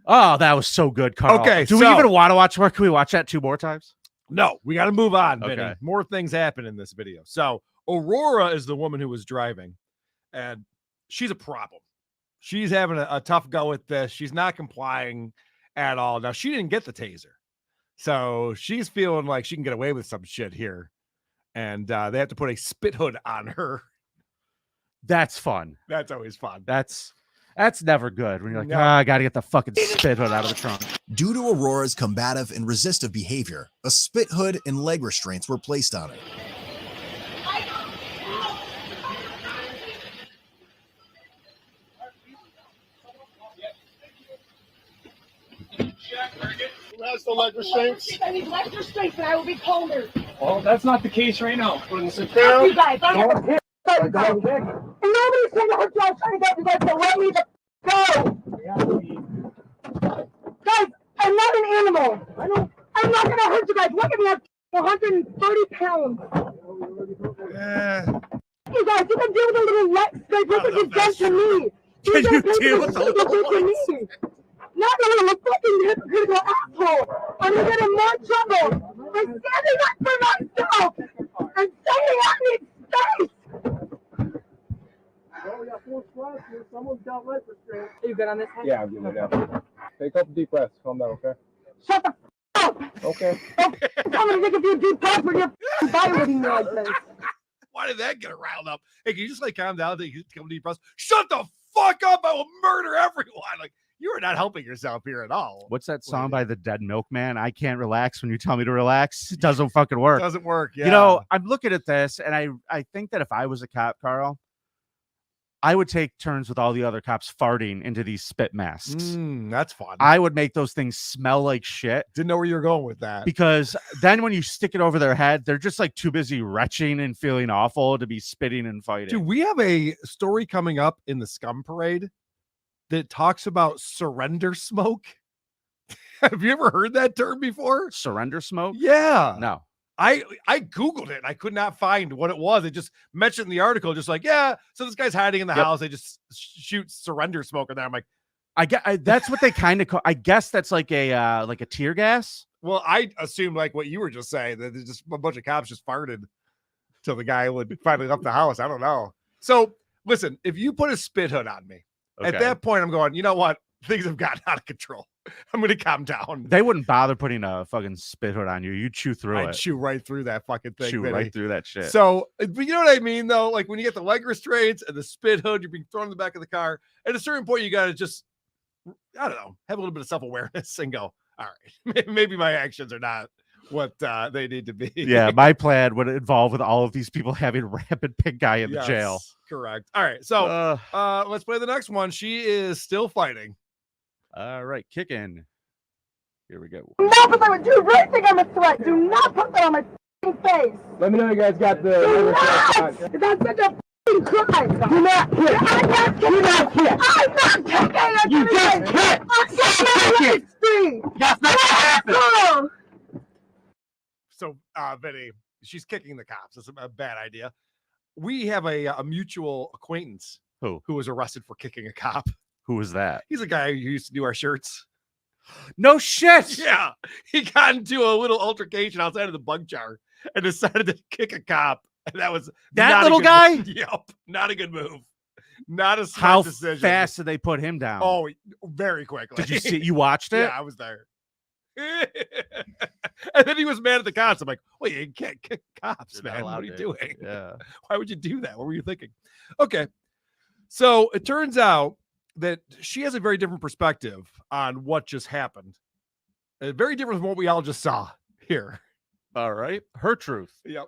Oh, that was so good, Carl. Okay, Do we even want to watch more? Can we watch that 2 more times? No, we got to move on, Vinny. Okay. More things happen in this video. So Aurora is the woman who was driving, and she's a problem. She's having a tough go with this. She's not complying at all. Now, she didn't get the taser, so she's feeling like she can get away with some shit here, and they have to put a spit hood on her. That's fun. That's always fun. That's never good when you're like, No. I got to get the fucking spit hood out of the trunk. Due to Aurora's combative and resistive behavior, a spit hood and leg restraints were placed on her. Who has the leg restraints? I need leg restraints and I will be colder. Well, that's not the case right now. Put in sit Fuck down. you guys. Nobody's trying to hurt you. I'm trying to get you guys to let me go. Guys, I'm not an animal. I'm not going to hurt you guys. Look at me. I'm 130 pounds. You guys, you can deal with a little leg scrape. Look what you've done to me. Can you deal with a little Not a little fucking hypocritical asshole. I'm gonna get in more trouble. I'm standing up for myself. I'm saying I need space. Well, we got 4 squads here. Someone's got leg restraints. Are you good on this head? Yeah, I'm good now. Take a couple deep breaths. Calm down, okay? Shut the f up. Okay. I'm gonna take a few deep breaths when you're violating me like this. Why did that get her riled up? Hey, can you just like calm down? Take a couple deep breaths. Shut the fuck up! I will murder everyone. Like, you are not helping yourself here at all. What's that song by the Dead Milkman? I can't relax when you tell me to relax. It doesn't fucking work. Doesn't work. Yeah. You know, I'm looking at this, and I think that if I was a cop, Carl, I would take turns with all the other cops farting into these spit masks. That's fun. I would make those things smell like shit. Didn't know where you were going with that. Because then when you stick it over their head, they're just like too busy retching and feeling awful to be spitting and fighting. Dude, we have a story coming up in the Scum Parade that talks about surrender smoke. Have you ever heard that term before? Surrender smoke? Yeah. No. I Googled it. I could not find what it was. It just mentioned in the article, just like, yeah, so this guy's hiding in the house. They just shoot surrender smoke in there. I'm like, that's what they kind of call. I guess that's like a tear gas. Well, I assumed like what you were just saying, that there's just a bunch of cops just farted till the guy would finally left the house. I don't know. So listen, if you put a spit hood on me, at that point, I'm going, you know what? Things have gotten out of control. I'm going to calm down. They wouldn't bother putting a fucking spit hood on you. You'd chew through it. I'd chew right through that fucking thing. Chew right through that shit. So, but you know what I mean, though? Like when you get the leg restraints and the spit hood, you're being thrown in the back of the car. At a certain point, you got to just, I don't know, have a little bit of self-awareness and go, all right, maybe my actions are not what they need to be. Yeah, my plan would involve with all of these people having rampant pink eye in the jail. Correct. All right, so let's play the next one. She is still fighting. All right, kicking. Here we go. Do not put that on. Do you really think I'm a threat? Do not put that on my face. Let me know you guys got the. Do not! That's such a crime. Do not kick. I'm not kicking. Do not kick. I'm not kicking. You just kicked. I'm kicking. That's not what happened. So, Vinny, she's kicking the cops. That's a bad idea. We have a mutual acquaintance who was arrested for kicking a cop. Who was that? He's a guy who used to do our shirts. No shit. Yeah. He got into a little altercation outside of the bug jar and decided to kick a cop. And that was that little guy? Yep. Not a good move. Not a smart decision. How fast did they put him down? Oh, very quickly. Did you see it? You watched it? Yeah, I was there. And then he was mad at the cops. I'm like, well, you can't kick cops, You're man. What are you doing? Yeah. Why would you do that? What were you thinking? Okay. So it turns out that she has a very different perspective on what just happened. Very different from what we all just saw here. All right. Her truth. Yep.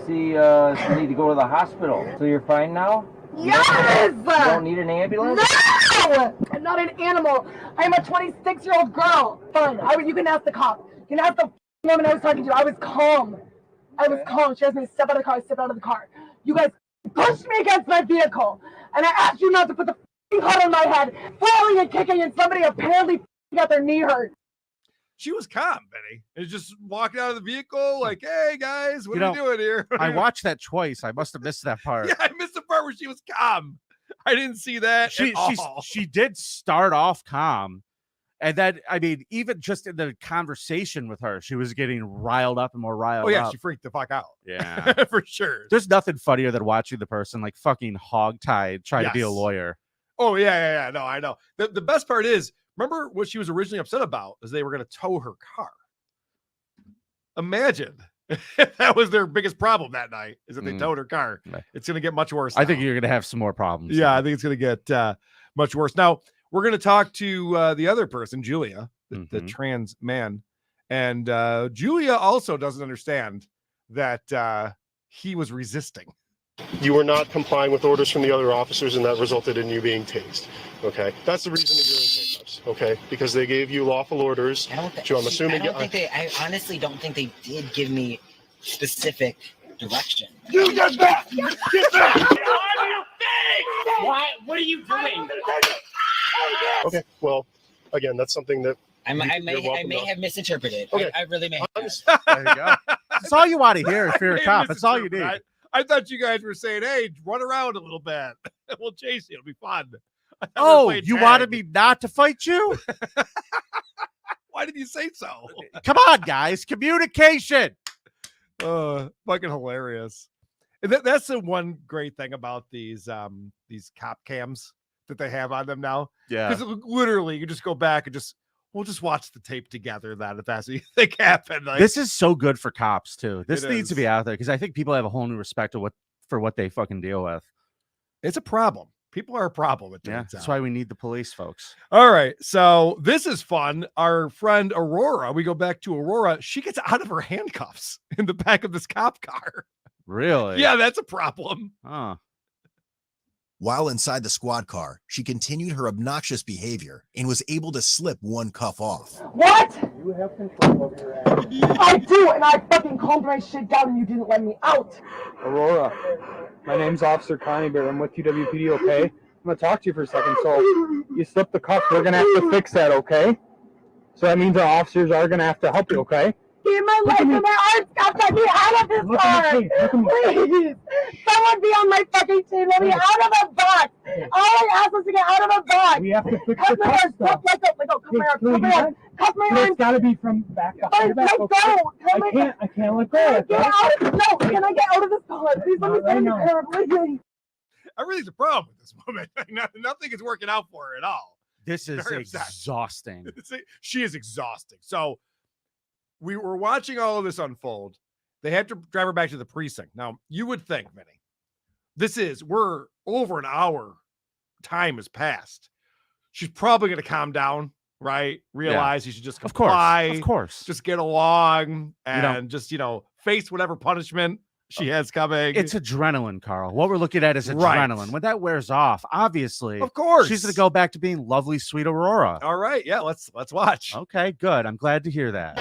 See, you need to go to the hospital. So you're fine now? Yes! You don't need an ambulance? No! I'm not an animal. I'm a 26-year-old girl. Fine. You can ask the cop. You can ask the woman I was talking to. I was calm. I was calm. She asked me to step out of the car. I stepped out of the car. You guys pushed me against my vehicle. And I asked you not to put the hood on my head, flailing and kicking, and somebody apparently got their knee hurt. She was calm, Benny. And just walking out of the vehicle like, hey, guys, what are you doing here? I watched that twice. I must have missed that part. Yeah, I missed the part where she was calm. I didn't see that. She did start off calm. And then, I mean, even just in the conversation with her, she was getting riled up and more riled up. Oh, yeah, she freaked the fuck out. Yeah. For sure. There's nothing funnier than watching the person like fucking hogtied trying to be a lawyer. Oh, yeah. No, I know. The best part is, remember what she was originally upset about is they were going to tow her car. Imagine if that was their biggest problem that night, is that they towed her car. It's going to get much worse. I think you're going to have some more problems. Yeah, I think it's going to get much worse. Now, we're going to talk to the other person, Julia, the trans man. And Julia also doesn't understand that he was resisting. You were not complying with orders from the other officers, and that resulted in you being tased. Okay, that's the reason that you're in handcuffs. Okay, because they gave you lawful orders. I'm assuming. I honestly don't think they did give me specific direction. You get back! Get back! On your face! Why? What are you doing? Okay, well, again, that's something that I may have misinterpreted. Okay. I really may. There you go. That's all you want to hear if you're a cop. That's all you need. I thought you guys were saying, hey, run around a little bit. We'll chase you. It'll be fun. Oh, you wanted me not to fight you? Why did you say so? Come on, guys. Communication. Fucking hilarious. And that's the one great thing about these cop cams that they have on them now. Yeah. Because literally you just go back and we'll just watch the tape together that if that's what you think happened. Like, This is so good for cops too. This It needs to is. be out there because I think people have a whole new respect for what they fucking deal with. it's a problem. People are a problem. It Yeah, turns that's out. why we need the police, folks. All right. So this is fun. Our friend Aurora, we go back to Aurora. She gets out of her handcuffs in the back of this cop car. Really? Yeah, that's a problem. Huh. While inside the squad car, she continued her obnoxious behavior and was able to slip one cuff off. What? You have control over your ass. I do, and I fucking calmed my shit down and you didn't let me out. Aurora, my name's Officer Connie Bear. I'm with UWPD, okay? I'm going to talk to you for a second. So you slipped the cuff. We're going to have to fix that, okay? So that means our officers are going to have to help you, okay? Give my life and my arms got to get out of this car. Please. Someone be on my fucking team. Let me out of the box. All I asked was to get out of the box. We have to fix Cuff the my cuff arms. stuff. Cuff my arms. Cuff my arms. It's got to be from back up. Let go. I can't let go. Get out of this. No, can I get out of this car? Please let me get in the car. Please. Everything's a problem with this woman. Nothing is working out for her at all. This is Very upset. exhausting. She is exhausting. So we were watching all of this unfold. They had to drive her back to the precinct. Now, you would think, Vinny, we're over an hour. Time has passed. She's probably going to calm down, right? Realize you should just comply. Of course. Just get along and just, face whatever punishment she has coming. It's adrenaline, Carl. What we're looking at is Right. adrenaline. When that wears off, obviously, Of course. she's going to go back to being lovely, sweet Aurora. All right. Yeah, let's watch. Okay, good. I'm glad to hear that.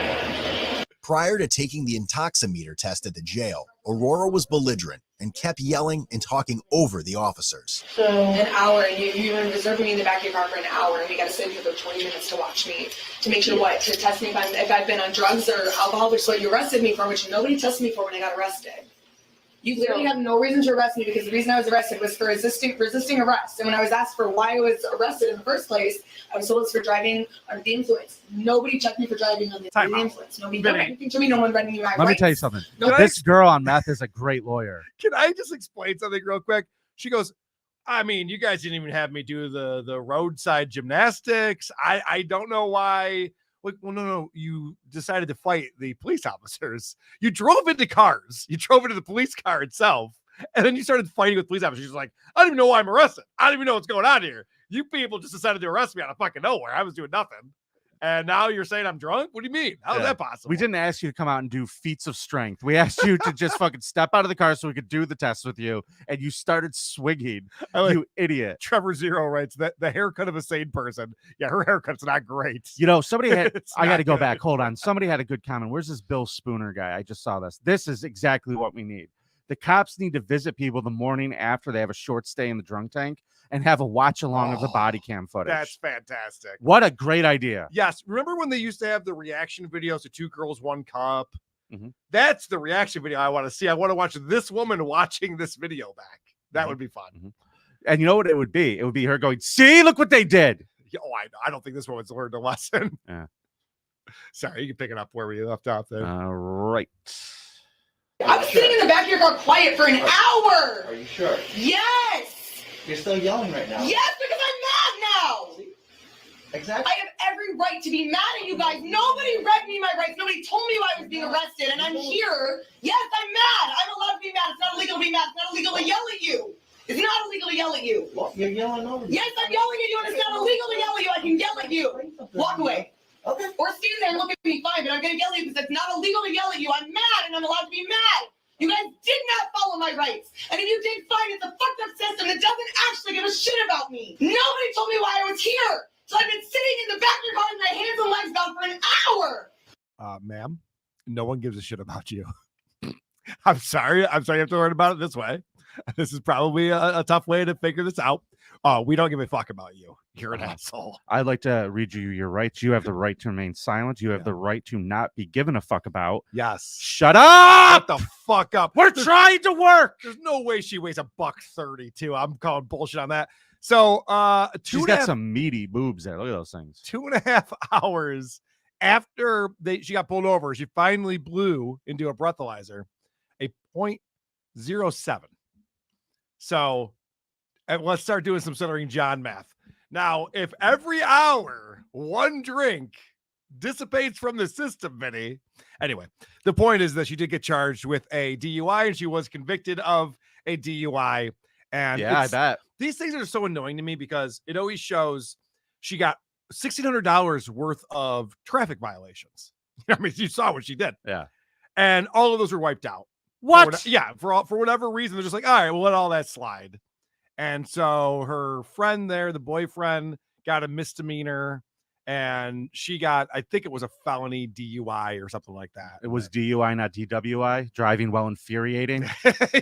Prior to taking the intoximeter test at the jail, Aurora was belligerent and kept yelling and talking over the officers. So an hour, and you've been reserving me in the back of your car for an hour, and you got to sit here for 20 minutes to watch me, to make sure what? To test me if I've been on drugs or alcohol, which is what you arrested me for, which nobody tested me for when I got arrested. You literally have no reason to arrest me because the reason I was arrested was for resisting arrest. And when I was asked for why I was arrested in the first place, I was told it's for driving under the influence. Nobody checked me for driving under the influence. Nobody did anything to me. No one read me my Let me rights. tell you something. No, This girl on meth is a great lawyer. Can I just explain something real quick? She goes, I mean, you guys didn't even have me do the roadside gymnastics. I don't know why. Like, well, no, you decided to fight the police officers. You drove into cars. You drove into the police car itself. And then you started fighting with police officers. She's like, I don't even know why I'm arrested. I don't even know what's going on here. You people just decided to arrest me out of fucking nowhere. I was doing nothing. And now you're saying I'm drunk? What do you mean? How is that possible? We didn't ask you to come out and do feats of strength. We asked you to just fucking step out of the car so we could do the test with you. And you started swinging. You idiot. Trevor Zero writes that the haircut of a sane person. Yeah, her haircut's not great. Somebody had, It's I got to not go good. back. Hold on. Somebody had a good comment. Where's this Bill Spooner guy? I just saw this. This is exactly what we need. The cops need to visit people the morning after they have a short stay in the drunk tank and have a watch along of the body cam footage. That's fantastic. What a great idea. Yes. Remember when they used to have the reaction videos of 2 Girls, 1 Cup? Mm-hmm. That's the reaction video I want to see. I want to watch this woman watching this video back. That would be fun. Mm-hmm. And you know what it would be? It would be her going, see, look what they did. Oh, I don't think this woman's learned a lesson. Yeah. Sorry, you can pick it up where we left off there. All right. I'm sitting in the back of your car quiet for an hour. Are you sure? Yes. You're still yelling right now. Yes, because I'm mad now. Exactly. I have every right to be mad at you guys. Nobody read me my rights. Nobody told me why I was being arrested, and I'm here. Yes, I'm mad. I'm allowed to be mad. It's not illegal to be mad. It's not illegal to yell at you. It's not illegal to yell at you. Well, you're yelling over me. Yes, I'm yelling at you, and it's not illegal to yell at you. I can yell at you. Walk away. Okay. Or stand there and look at me fine, but I'm going to yell at you because it's not illegal to yell at you. I'm mad, and I'm allowed to be mad. You guys did not follow my rights. And if you did, fine. It's a fucked up system that doesn't actually give a shit about me. Nobody told me why I was here. So I've been sitting in the back of your car with my hands and legs down for an hour. Ma'am, no one gives a shit about you. I'm sorry you have to learn about it this way. This is probably a tough way to figure this out. We don't give a fuck about you. You're an asshole. I'd like to read you your rights. You have the right to remain silent. You have the right to not be given a fuck about. Yes. Shut up! Shut the fuck up. We're trying to work. There's no way she weighs $132. I'm calling bullshit on that. So She's got some meaty boobs there. Look at those things. 2.5 hours after she got pulled over, she finally blew into a breathalyzer, a 0.07. So let's start doing some Stuttering John math. Now, if every hour one drink dissipates from the system, Vinny. Anyway, the point is that she did get charged with a DUI, and she was convicted of a DUI. And yeah, I bet. These things are so annoying to me because it always shows she got $1,600 worth of traffic violations. I mean, you saw what she did. Yeah. And all of those were wiped out. What? For whatever reason, they're just like, all right, we'll let all that slide. And so her friend there, the boyfriend, got a misdemeanor, and she got, I think it was a felony DUI or something like that. It was DUI, not DWI. Driving while infuriating.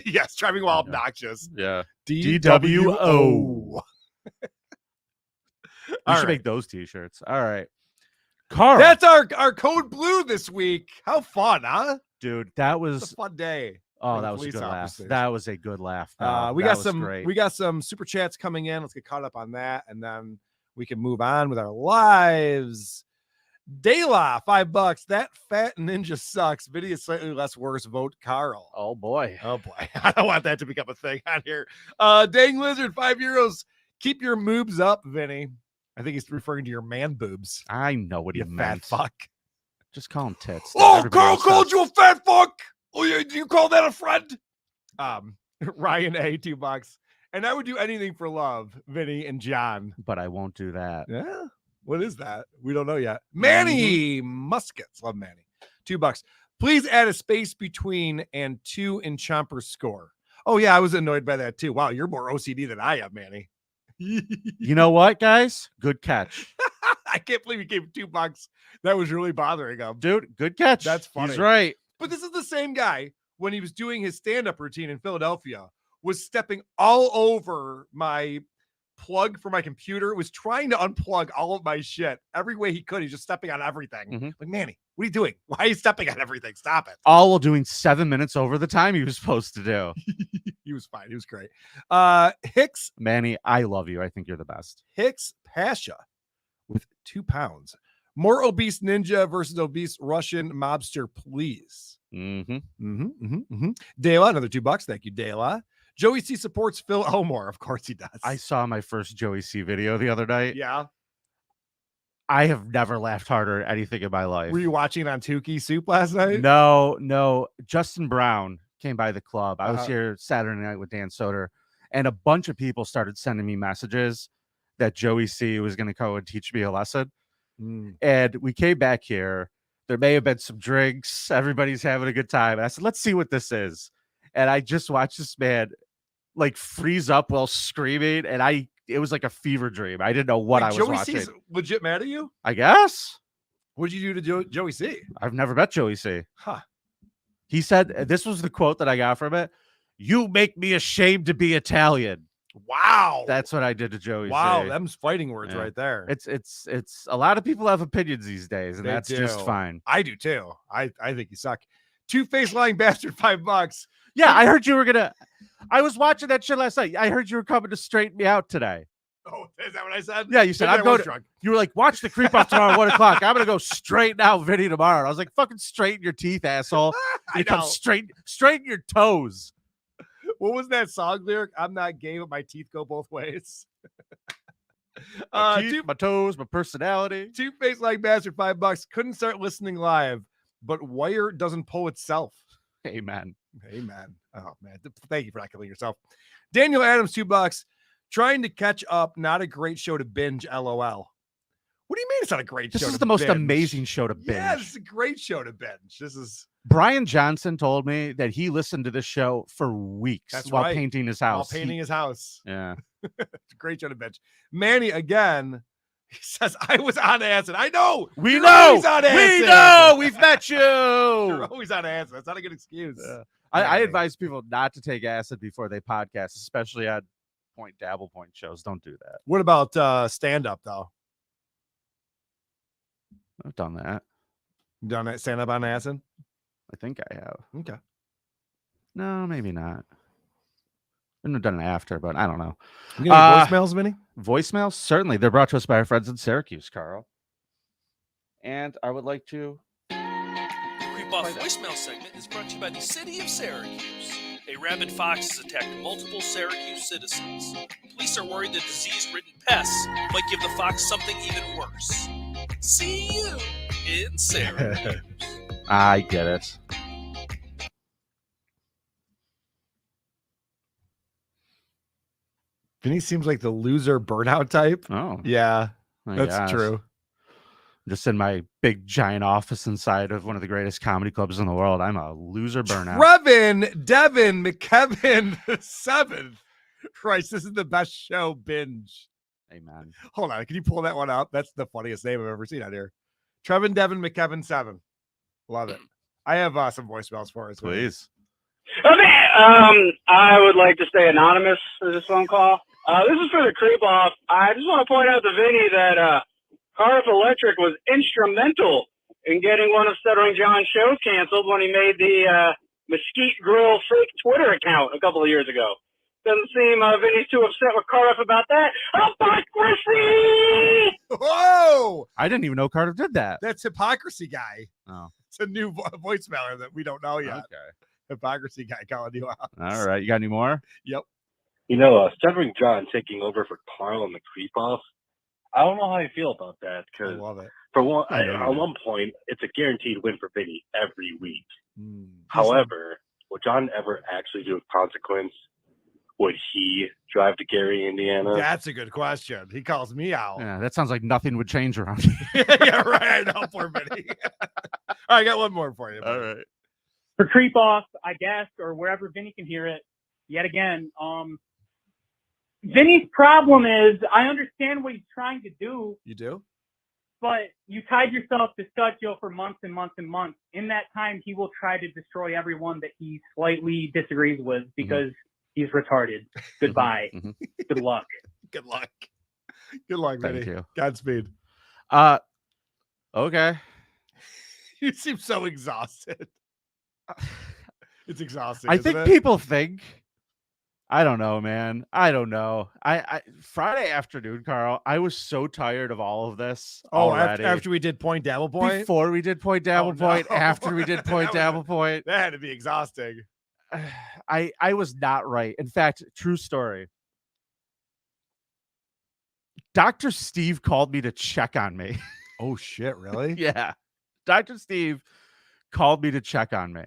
Yes, driving while obnoxious. Yeah. DWO. We should make those t-shirts. All right. Karl. That's our code blue this week. How fun, huh? Dude, that was a fun day. Oh, that was a good laugh. That was a good laugh. We got some super chats coming in. Let's get caught up on that, and then we can move on with our lives. Dayla, $5. That fat ninja sucks. Video is slightly less worse. Vote Karl. Oh boy. I don't want that to become a thing on here. Dang Lizard, €5. Keep your moobs up, Vinny. I think he's referring to your man boobs. I know what he meant. Fat fuck. Just call him tits. Oh, Karl called you a fat fuck. Oh, you call that a friend? Ryan A, $2. And I would do anything for love, Vinny and John. But I won't do that. Yeah. What is that? We don't know yet. Manny Muskets. Love Manny. $2. Please add a space between and 2 in Chomper's score. Oh, yeah. I was annoyed by that too. Wow. You're more OCD than I am, Manny. You know what, guys? Good catch. I can't believe you gave him $2. That was really bothering him. Dude, good catch. That's funny. He's right. But this is the same guy when he was doing his stand-up routine in Philadelphia, was stepping all over my plug for my computer, was trying to unplug all of my shit every way he could. He's just stepping on everything. Like, Manny, what are you doing? Why are you stepping on everything? Stop it. All while doing 7 minutes over the time he was supposed to do. He was fine. He was great. Hicks. Manny, I love you. I think you're the best. Hicks Pasha with £2. More obese ninja versus obese Russian mobster, please. Dela, another $2. Thank you, Dela. Joey C supports Phil Elmore. Of course he does. I saw my first Joey C video the other night. Yeah. I have never laughed harder at anything in my life. Were you watching it on Tukey Soup last night? No. Justin Brown came by the club. I was here Saturday night with Dan Soder, and a bunch of people started sending me messages that Joey C was going to go and teach me a lesson. And we came back here. There may have been some drinks. Everybody's having a good time. And I said, let's see what this is. And I just watched this man like freeze up while screaming. And it was like a fever dream. I didn't know what I was watching. Joey C's legit mad at you? I guess. What did you do to Joey C? I've never met Joey C. Huh. He said, this was the quote that I got from it. You make me ashamed to be Italian. Wow. That's what I did to Joey. Wow, them's fighting words right there. It's a lot of people have opinions these days, and that's just fine. I do too. I think you suck. Two-faced lying bastard, $5. Yeah, I heard you were gonna I was watching that shit last night. I heard you were coming to straighten me out today. Oh, is that what I said? Yeah, you said Maybe I'm I going was to, drunk. you were like, watch the creep off tomorrow at 1 o'clock. I'm gonna go straighten out Vinny tomorrow. And I was like, fucking straighten your teeth, asshole. I Come know. straighten your toes. What was that song lyric? I'm not gay, but my teeth go both ways. My teeth, my toes, my personality. Two-Face like bastard, $5. Couldn't start listening live, but Wire doesn't pull itself. Amen. Amen. Oh man, thank you for not killing yourself. Daniel Adams, $2. Trying to catch up. Not a great show to binge. LOL. What do you mean it's not a great show? This is to the most binge? amazing show to binge. Yeah, this is a great show to binge. This is Brian Johnson told me that he listened to this show for weeks while right. painting his house. While painting his house. Yeah. It's a great show to binge. Manny again. He says, I was on acid. I know. We You're know. always on acid. We know. We've met you. You're always on acid. That's not a good excuse. Yeah. I advise people not to take acid before they podcast, especially on Dabble Point shows. Don't do that. What about stand-up, though? I've done that. You done that stand-up on acid? I think I have. Okay. No, maybe not. I wouldn't have done it after, but I don't know. You got any voicemails, Vinny? Voicemails? Certainly. They're brought to us by our friends in Syracuse, Carl. And I would like to... Creep Off voicemail segment is brought to you by the city of Syracuse. A rabid fox has attacked multiple Syracuse citizens. Police are worried that disease-ridden pests might give the fox something even worse. See you in Syracuse. I get it. Vinny seems like the loser burnout type. Oh. Yeah, I that's guess. true. Just in my big giant office inside of one of the greatest comedy clubs in the world. I'm a loser burnout. Trevin, Devin, McKevin, 7th. Christ, this is the best show binge. Amen. Hold on. Can you pull that one up? That's the funniest name I've ever seen out here. Trevin, Devin, McKevin, 7. Love it. I have some voicemails for us. Please. Okay. I would like to stay anonymous for this phone call. This is for the creep off. I just want to point out to Vinny that Cardiff Electric was instrumental in getting one of Stuttering John's shows canceled when he made the Mesquite Grill fake Twitter account a couple of years ago. Doesn't seem Vinny's too upset with Cardiff about that. Hypocrisy! Whoa! I didn't even know Carter did that. That's Hypocrisy Guy. Oh. It's a new voicemailer that we don't know yet. Okay. Hypocrisy Guy calling you out. All right. You got any more? Yep. You know, Stuttering John taking over for Carl and the Creep Off. I don't know how you feel about that because for one, at one point, it's a guaranteed win for Vinny every week. However, would John ever actually do a consequence? Would he drive to Gary, Indiana? That's a good question. He calls me out. Yeah, that sounds like nothing would change around here. Yeah, right. I know, poor Vinny. All right, I got one more for you. All right. For Creep Off, I guess, or wherever Vinny can hear it, yet again, Vinny's problem is I understand what he's trying to do. You do? But you tied yourself to Scutio for months and months and months. In that time, he will try to destroy everyone that he slightly disagrees with because he's retarded. Goodbye. Good luck. Good luck. Good luck, Vinny. Thank you. Godspeed. Okay. You seem so exhausted. It's exhausting. I isn't think it? people think. I don't know, man. I don't know. I Friday afternoon, Carl, I was so tired of all of this already. After we did Point Dabble Point? Before we did Point Dabble Point, after we did Point Dabble Point. That had to be exhausting. I was not right. In fact, true story. Dr. Steve called me to check on me. Oh, shit, really? Yeah. Dr. Steve called me to check on me.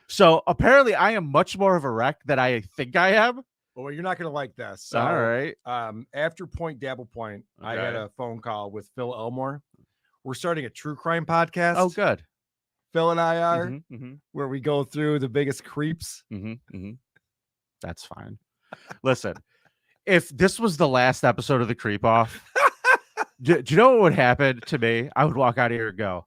So apparently I am much more of a wreck than I think I am. Well, you're not going to like this. So, all right. After Point Dabble Point, I Okay. had a phone call with Phil Elmore. We're starting a true crime podcast. Oh, good. Phil and I are, Mhm. where we go through the biggest creeps. That's fine. Listen, if this was the last episode of the Creep Off, do you know what would happen to me? I would walk out of here and go,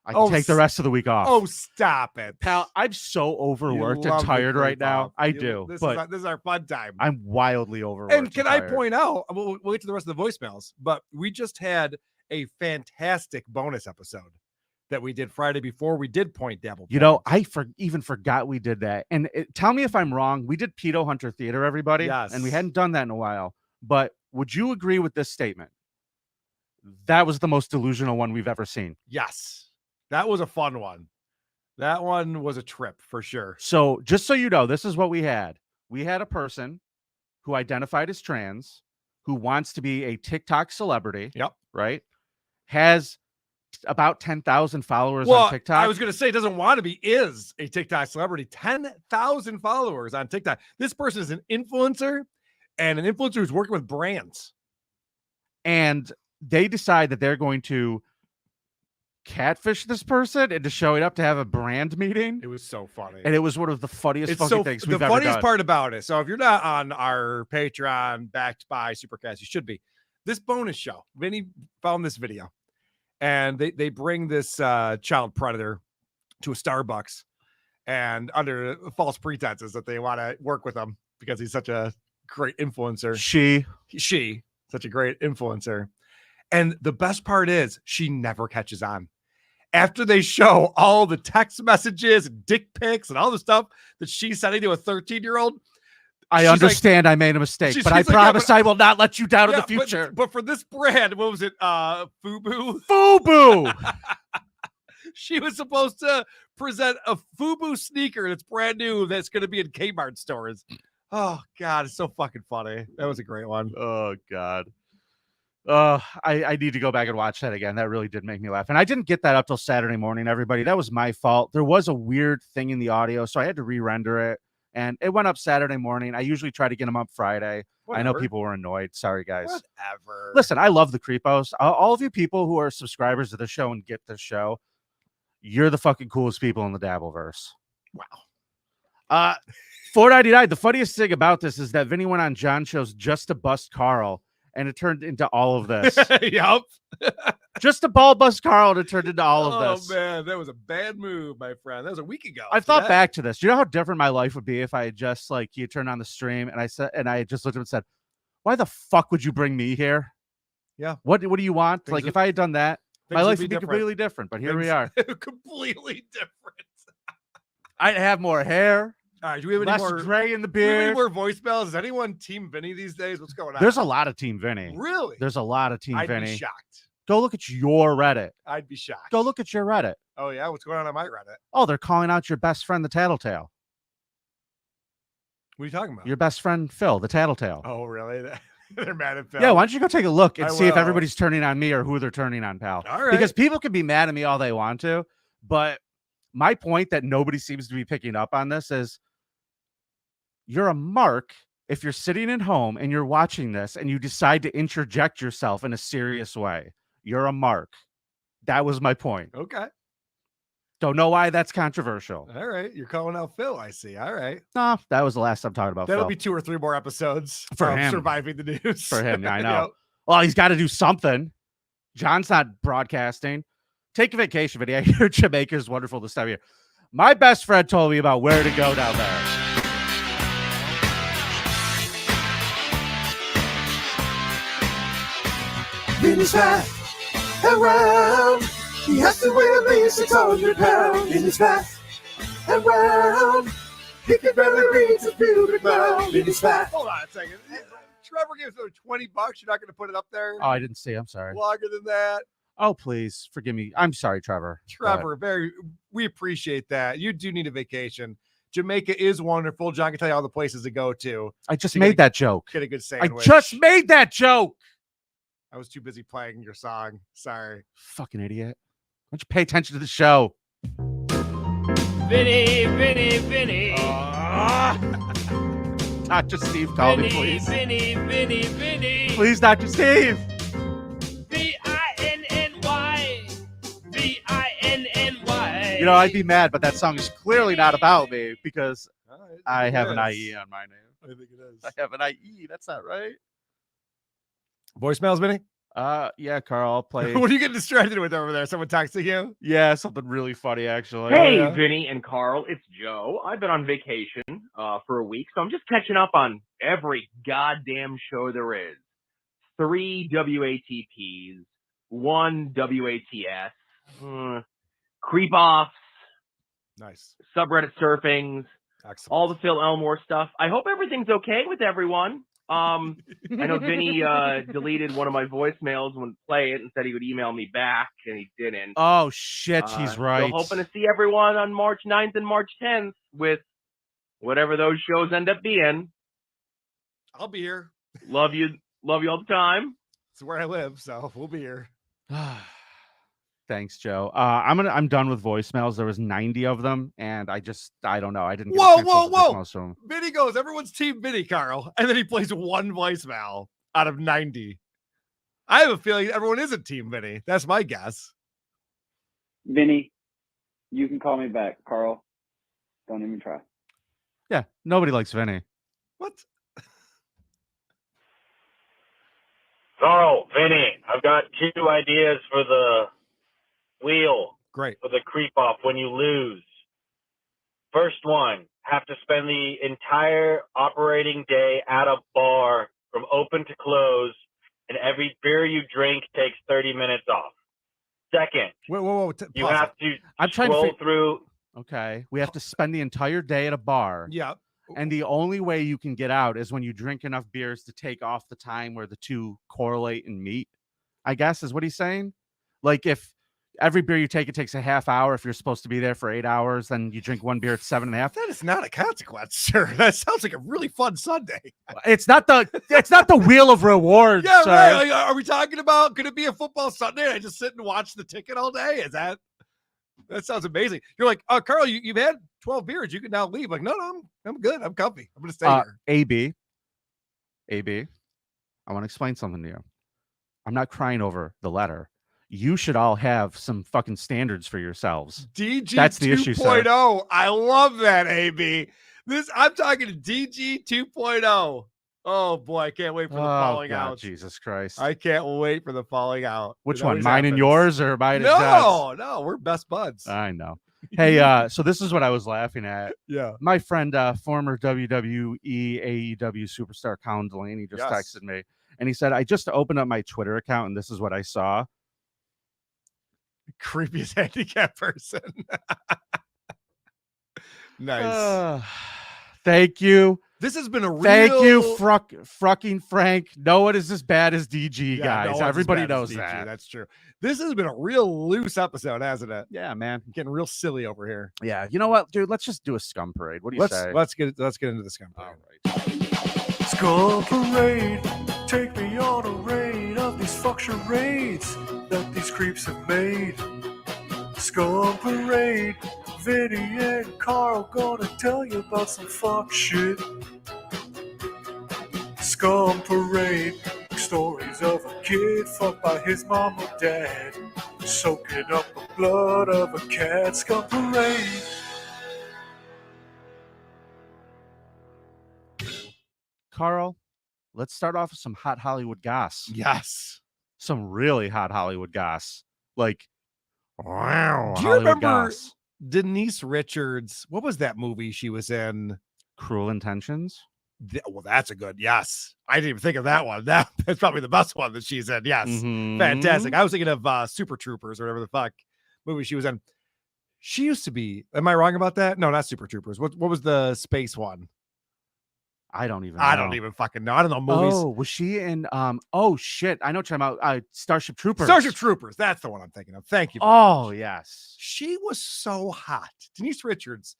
I can take the rest of the week off. Oh, stop it. Pal, I'm so overworked You love and the tired right Creep now. Off. I You- do. This But is our fun time. I'm wildly overworked. And can I tired. point out, we'll get to the rest of the voicemails, but we just had a fantastic bonus episode. that we did Friday before we did Point Dabble. You know, I even forgot we did that. And tell me if I'm wrong. We did Pedo Hunter Theater, everybody. Yes. And we hadn't done that in a while. But would you agree with this statement? That was the most delusional one we've ever seen. Yes. That was a fun one. That one was a trip for sure. So just so you know, this is what we had. We had a person who identified as trans, who wants to be a TikTok celebrity. Yep. Right? Has about 10,000 followers Well, on TikTok. I was going to say doesn't want to be, is a TikTok celebrity. 10,000 followers on TikTok. This person is an influencer and an influencer who's working with brands. And they decide that they're going to catfish this person into showing up to have a brand meeting. It was so funny. And it was one of the funniest fucking things we've ever done. The funniest part about it. So if you're not on our Patreon backed by Supercast, you should be. This bonus show, Vinny found this video. And they bring this child predator to a Starbucks, and under false pretenses that they want to work with him because he's such a great influencer. She, such a great influencer. And the best part is she never catches on. After they show all the text messages and dick pics and all the stuff that she's sending to a 13-year-old, I understand I made a mistake, but I promise I will not let you down in the future. But for this brand, what was it? FUBU? FUBU! She was supposed to present a FUBU sneaker that's brand new that's going to be in Kmart stores. Oh, God, it's so fucking funny. That was a great one. Oh, God. I need to go back and watch that again. That really did make me laugh. And I didn't get that up till Saturday morning, everybody. That was my fault. There was a weird thing in the audio, so I had to re-render it. And it went up Saturday morning. I usually try to get them up Friday. Whatever. I know people were annoyed. Sorry, guys. Whatever. Listen, I love the Creepos. All of you people who are subscribers to the show and get this show, you're the fucking coolest people in the Dabbleverse. Wow. $4.99. The funniest thing about this is that Vinny went on John's shows just to bust Karl, and it turned into all of this. Yup. Just to ball bust Karl, and it turned into all of this. Oh, man, that was a bad move, my friend. That was a week ago. I thought back to this. Do you know how different my life would be if I had just you turned on the stream and I just looked at him and said, "Why the fuck would you bring me here? Yeah. What do you want?" If I had done that, my life would be different. completely different. But here we are. Completely different. I'd have more hair. All right, do we have any less more gray in the do we have any beard? more voicemails? Is anyone Team Vinny these days? What's going on? There's a lot of Team Vinny. Really? There's a lot of Team I'd Vinny. be shocked. Go look at your Reddit. I'd be shocked. Go look at your Reddit. Oh, yeah? What's going on my Reddit? Oh, they're calling out your best friend, the Tattletale. What are you talking about? Your best friend, Phil, the Tattletale. Oh, really? They're mad at Phil. Yeah, why don't you go take a look and I see if will. everybody's turning on me or who they're turning on, pal. All right. Because people can be mad at me all they want to, but my point that nobody seems to be picking up on this is you're a mark if you're sitting at home and you're watching this and you decide to interject yourself in a serious way. You're a mark. That was my point. Okay. Don't know why that's controversial. All right. You're calling out Phil, I see. All right. No, that was the last I'm talking about That'll Phil. be 2 or 3 more episodes For of him. surviving the news. For him, yeah, I know. Yep. Well, he's got to do something. John's not broadcasting. Take a vacation, Vinny. I hear Jamaica's wonderful this time of year. My best friend told me about where to go down there. Vinny's fat and round. He has to weigh at least 600 pounds. Vinny's fat and round. He can barely reach his pubic mound. Vinny's fat. Hold on a second. Trevor gave us another $20. You're not going to put it up there? Oh, I didn't see. I'm sorry. Longer than that. Oh, please forgive me. I'm sorry, Trevor. Trevor, we appreciate that. You do need a vacation. Jamaica is wonderful. John can tell you all the places to go to. I just made that joke. Get a good I sandwich. just made that joke. I was too busy playing your song. Sorry. Fucking idiot. Why don't you pay attention to the show? Vinny, Vinny, Vinny. Dr. Steve, call me, please. Vinny, Vinny, Vinny. Please, Dr. Steve. V-I-N-N-Y. V-I-N-N-Y. You know, I'd be mad, but that song is clearly not about me because I have an is. IE on my name. I think it is. I have an IE. That's not right. Voicemails, Vinny? Yeah, Carl, I'll play. What are you getting distracted with over there? Someone texting you? Yeah, something really funny, actually. Hey, Yeah. Vinny and Carl, it's Joe. I've been on vacation for a week, so I'm just catching up on every goddamn show there is. 3 WATPs, 1 WATS. creep-offs, nice subreddit surfings, all the Phil Elmore stuff. I hope everything's okay with everyone. I know Vinny deleted one of my voicemails when play it and said he would email me back, and he didn't. Oh, shit, he's right. So hoping to see everyone on March 9th and March 10th with whatever those shows end up being. I'll be here. Love you all the time. It's where I live, so we'll be here. Thanks, Joe. I'm done with voicemails. There was 90 of them, and I don't know. I didn't get Whoa. most of them. Vinny goes, everyone's team Vinny, Carl. And then he plays one voicemail out of 90. I have a feeling everyone isn't team Vinny. That's my guess. Vinny, you can call me back. Carl, don't even try. Yeah, nobody likes Vinny. What? Carl, Vinny, I've got 2 ideas for the wheel. Great. For the creep off when you lose. First one, have to spend the entire operating day at a bar from open to close, and every beer you drink takes 30 minutes off. Second, whoa. You have to I'm trying to scroll through. Okay, we have to spend the entire day at a bar. Yeah. And the only way you can get out is when you drink enough beers to take off the time where the two correlate and meet, I guess is what he's saying. Like if every beer you take, it takes a half hour. If you're supposed to be there for 8 hours, then you drink one beer at 7.5. That is not a consequence, sir. That sounds like a really fun Sunday. It's not the wheel of rewards. Yeah, sir. right. Like, are we talking about, could it be a football Sunday and I just sit and watch the ticket all day? That sounds amazing. You're like, Carl, you've had 12 beers. You can now leave. Like, no, I'm good. I'm comfy. I'm going to stay here. AB, I want to explain something to you. I'm not crying over the letter. You should all have some fucking standards for yourselves. DG That's the issue, sir. 2.0. I love that, AB. I'm talking to DG 2.0. Oh boy, I can't wait for the falling out. Jesus Christ. I can't wait for the falling out. Which one? Mine and yours or mine and No, we're best buds. I know. Hey, so this is what I was laughing at. Yeah. My friend, former WWE AEW superstar Colin Delaney just texted me, and he said, I just opened up my Twitter account, and this is what I saw. Creepiest handicapped person. Nice. Thank you. This has been a real... Thank you, fucking Frank. No one is as bad as DG, Yeah, guys. no Everybody one's as knows bad as DG, that. That's true. This has been a real loose episode, hasn't it? Yeah, man. Getting real silly over here. Yeah. You know what, dude? Let's just do a scum parade. What do you say? Let's get into the scum parade. Scum parade, take me on a raid of these fuck charades that these creeps have made. Scum parade, Vinny and Carl gonna tell you about some fuck shit. Scum parade, stories of a kid fucked by his mom or dad, soaking up the blood of a cat. Scum parade. Carl, let's start off with some hot Hollywood goss. Yes. Some really hot Hollywood goss. Like, wow. Do you remember Denise Richards? What was that movie she was in? Cruel Intentions? Well, that's a good, yes. I didn't even think of that one. That's probably the best one that she's in. Yes. Mhm. Fantastic. I was thinking of Super Troopers or whatever the fuck movie she was in. She used to be, am I wrong about that? No, not Super Troopers. What was the space one? I don't even know. I don't even fucking know. I don't know movies. Oh, was she in oh shit. I know what you're talking about. Starship Troopers. Starship Troopers. That's the one I'm thinking of. Thank you. Oh, yes. She was so hot. Denise Richards.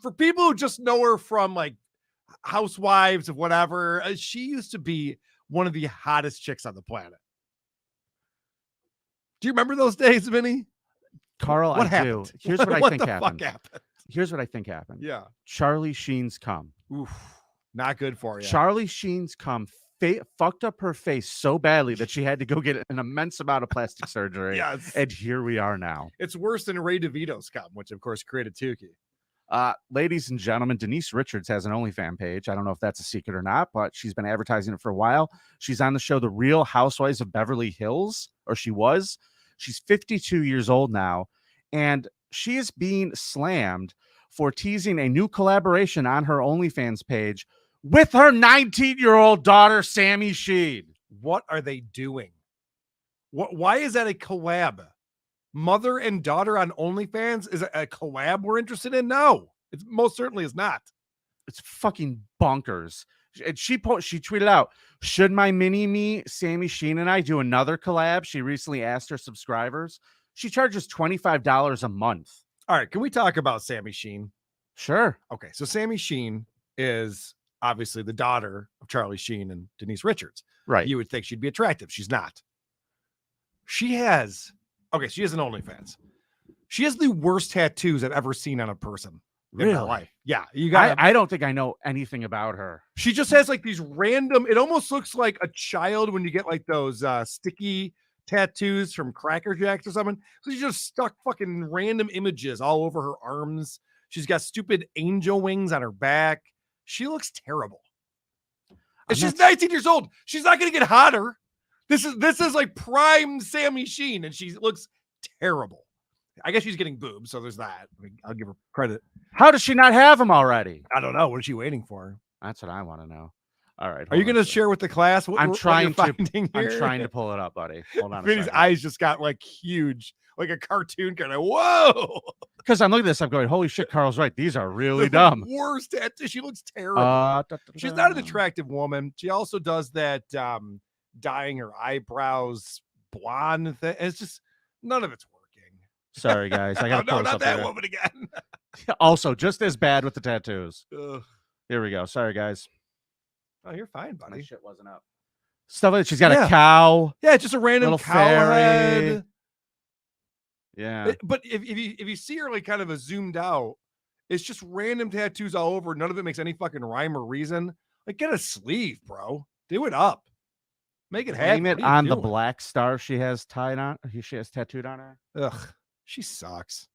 For people who just know her from like Housewives of whatever, she used to be one of the hottest chicks on the planet. Do you remember those days, Vinny? Carl, what I happened? do. Here's what I think the happened. Fuck happened. Here's what I think happened. Yeah. Charlie Sheen's cum. Oof. Not good for you. Charlie Sheen's cum fucked up her face so badly that she had to go get an immense amount of plastic surgery. Yes. And here we are now. It's worse than Ray DeVito's cum, which of course created Tukey. Ladies and gentlemen, Denise Richards has an OnlyFans page. I don't know if that's a secret or not, but she's been advertising it for a while. She's on the show The Real Housewives of Beverly Hills, or she was. She's 52 years old now, and she is being slammed for teasing a new collaboration on her OnlyFans page with her 19-year-old daughter, Sammy Sheen. What are they doing? Why is that a collab? mother and daughter on OnlyFans is a collab we're interested in? No, it most certainly is not. It's fucking bonkers. And she tweeted out, should my mini-me, Sammy Sheen, and I do another collab? She recently asked her subscribers. She charges $25 a month. All right, can we talk about Sammy Sheen? Sure. Okay, so Sammy Sheen is obviously the daughter of Charlie Sheen and Denise Richards. Right. You would think she'd be attractive. She's not. She has an OnlyFans. She has the worst tattoos I've ever seen on a person in my life. Yeah, you got. I don't think I know anything about her. She just has like these random. It almost looks like a child when you get like those sticky tattoos from Cracker Jacks or something. So she just stuck fucking random images all over her arms. She's got stupid angel wings on her back. She looks terrible. And she's 19 years old. She's not going to get hotter. This is like prime Sammy Sheen, and she looks terrible. I guess she's getting boobs, so there's that. I mean, I'll give her credit. How does she not have them already? I don't know. What is she waiting for? That's what I want to know. All right. Are you going to share with the class I'm trying to pull it up, buddy. Hold on. Vinny's eyes just got like huge, like a cartoon kind of. Whoa! Because I'm looking at this, I'm going, holy shit, Carl's right. These are really dumb. Worst tattoo. She looks terrible. She's not an attractive woman. She also does that dyeing her eyebrows blonde thing. It's just none of it's working. Sorry, guys. I got to pull this not up that here. woman again. Also, just as bad with the tattoos. Ugh. Here we go. Sorry, guys. Oh, you're fine, buddy. My shit wasn't up. Stuff like she's got a cow. Yeah, just a random little cow fairy. head. Yeah. But if you see her like kind of a zoomed out, it's just random tattoos all over. None of it makes any fucking rhyme or reason. Like, get a sleeve, bro. Do it up. Make it happen. Blame it on the black star she has tied on. She has tattooed on her. Ugh, she sucks.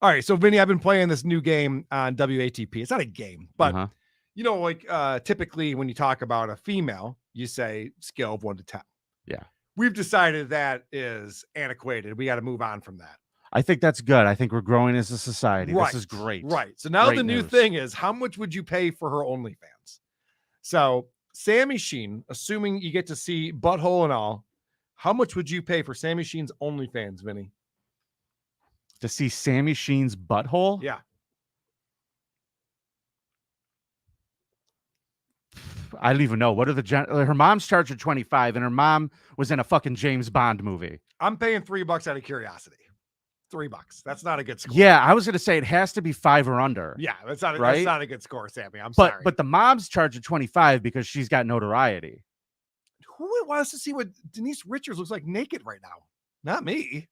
All right, so Vinny, I've been playing this new game on WATP. It's not a game, but you know, like typically when you talk about a female, you say scale of 1 to 10. Yeah. We've decided that is antiquated. We got to move on from that. I think that's good. I think we're growing as a society. Right. This is great. Right. So now Great the new news. thing is, how much would you pay for her OnlyFans? So Sammy Sheen, assuming you get to see butthole and all, how much would you pay for Sammy Sheen's OnlyFans, Vinny? To see Sammy Sheen's butthole? Yeah. I don't even know. What are her mom's charged her 25, and her mom was in a fucking James Bond movie. I'm paying $3 out of curiosity. $3. That's not a good score. Yeah, I was gonna say it has to be 5 or under. Yeah, that's not right? That's not a good score, Sammy. I'm sorry. But the mom's charged her 25 because she's got notoriety. Who wants to see what Denise Richards looks like naked right now? Not me.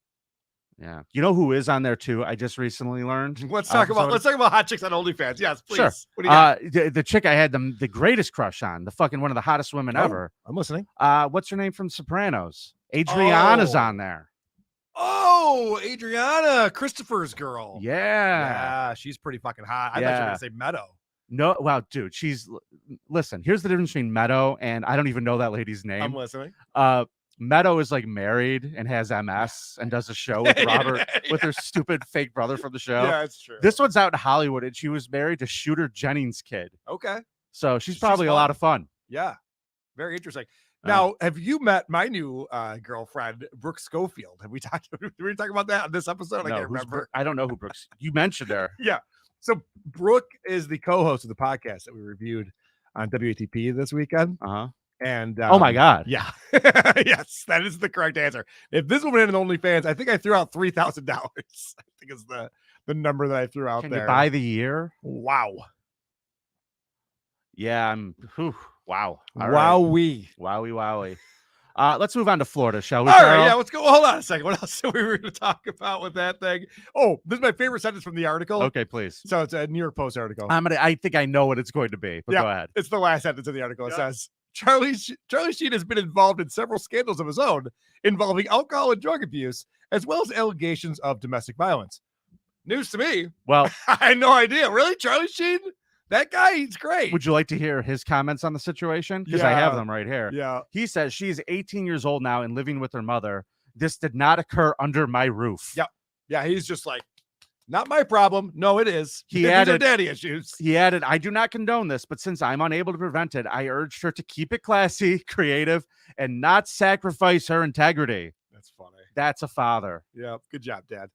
Yeah. You know who is on there too? I just recently learned. Let's talk about hot chicks on OnlyFans. Yes, please. Sure. What do you got? The chick I had the greatest crush on, the fucking one of the hottest women ever. I'm listening. What's her name from Sopranos? Adriana's on there. Oh, Adriana, Christopher's girl. Yeah. Yeah, she's pretty fucking hot. I thought you were gonna say Meadow. No, well, dude, listen, here's the difference between Meadow and I don't even know that lady's name. I'm listening. Meadow is like married and has MS and does a show with Robert with her stupid fake brother from the show. Yeah, that's true. This one's out in Hollywood and she was married to Shooter Jennings' kid. Okay. So she's probably a lot of fun. Yeah. Very interesting. Now, have you met my new girlfriend, Brooke Schofield? Have we talked? Did we talk about that on this episode? I can't remember. I don't know who Brooks. You mentioned her. Yeah. So Brooke is the co-host of the podcast that we reviewed on WATP this weekend. And oh my God. Yeah. Yes, that is the correct answer. If this woman had an OnlyFans, I think I threw out $3,000. I think is the number that I threw out Can there. you buy the year? Wow. Yeah, wow. All Wowee. Right. Wowie. Let's move on to Florida, shall we? All Carl? right, yeah, let's go. Hold on a second. What else we were going to talk about with that thing? Oh, this is my favorite sentence from the article. Okay, please. So it's a New York Post article. I think I know what it's going to be, but go ahead. It's the last sentence of the article. It says, Charlie Sheen has been involved in several scandals of his own involving alcohol and drug abuse, as well as allegations of domestic violence. News to me. Well, I had no idea. Really? Charlie Sheen? That guy, he's great. Would you like to hear his comments on the situation? Because I have them right here. Yeah. He says she's 18 years old now and living with her mother. This did not occur under my roof. Yep. Yeah, he's just like, not my problem. No, it is. He added, these are daddy issues. He added, I do not condone this, but since I'm unable to prevent it, I urged her to keep it classy, creative, and not sacrifice her integrity. That's funny. That's a father. Yeah, good job, Dad.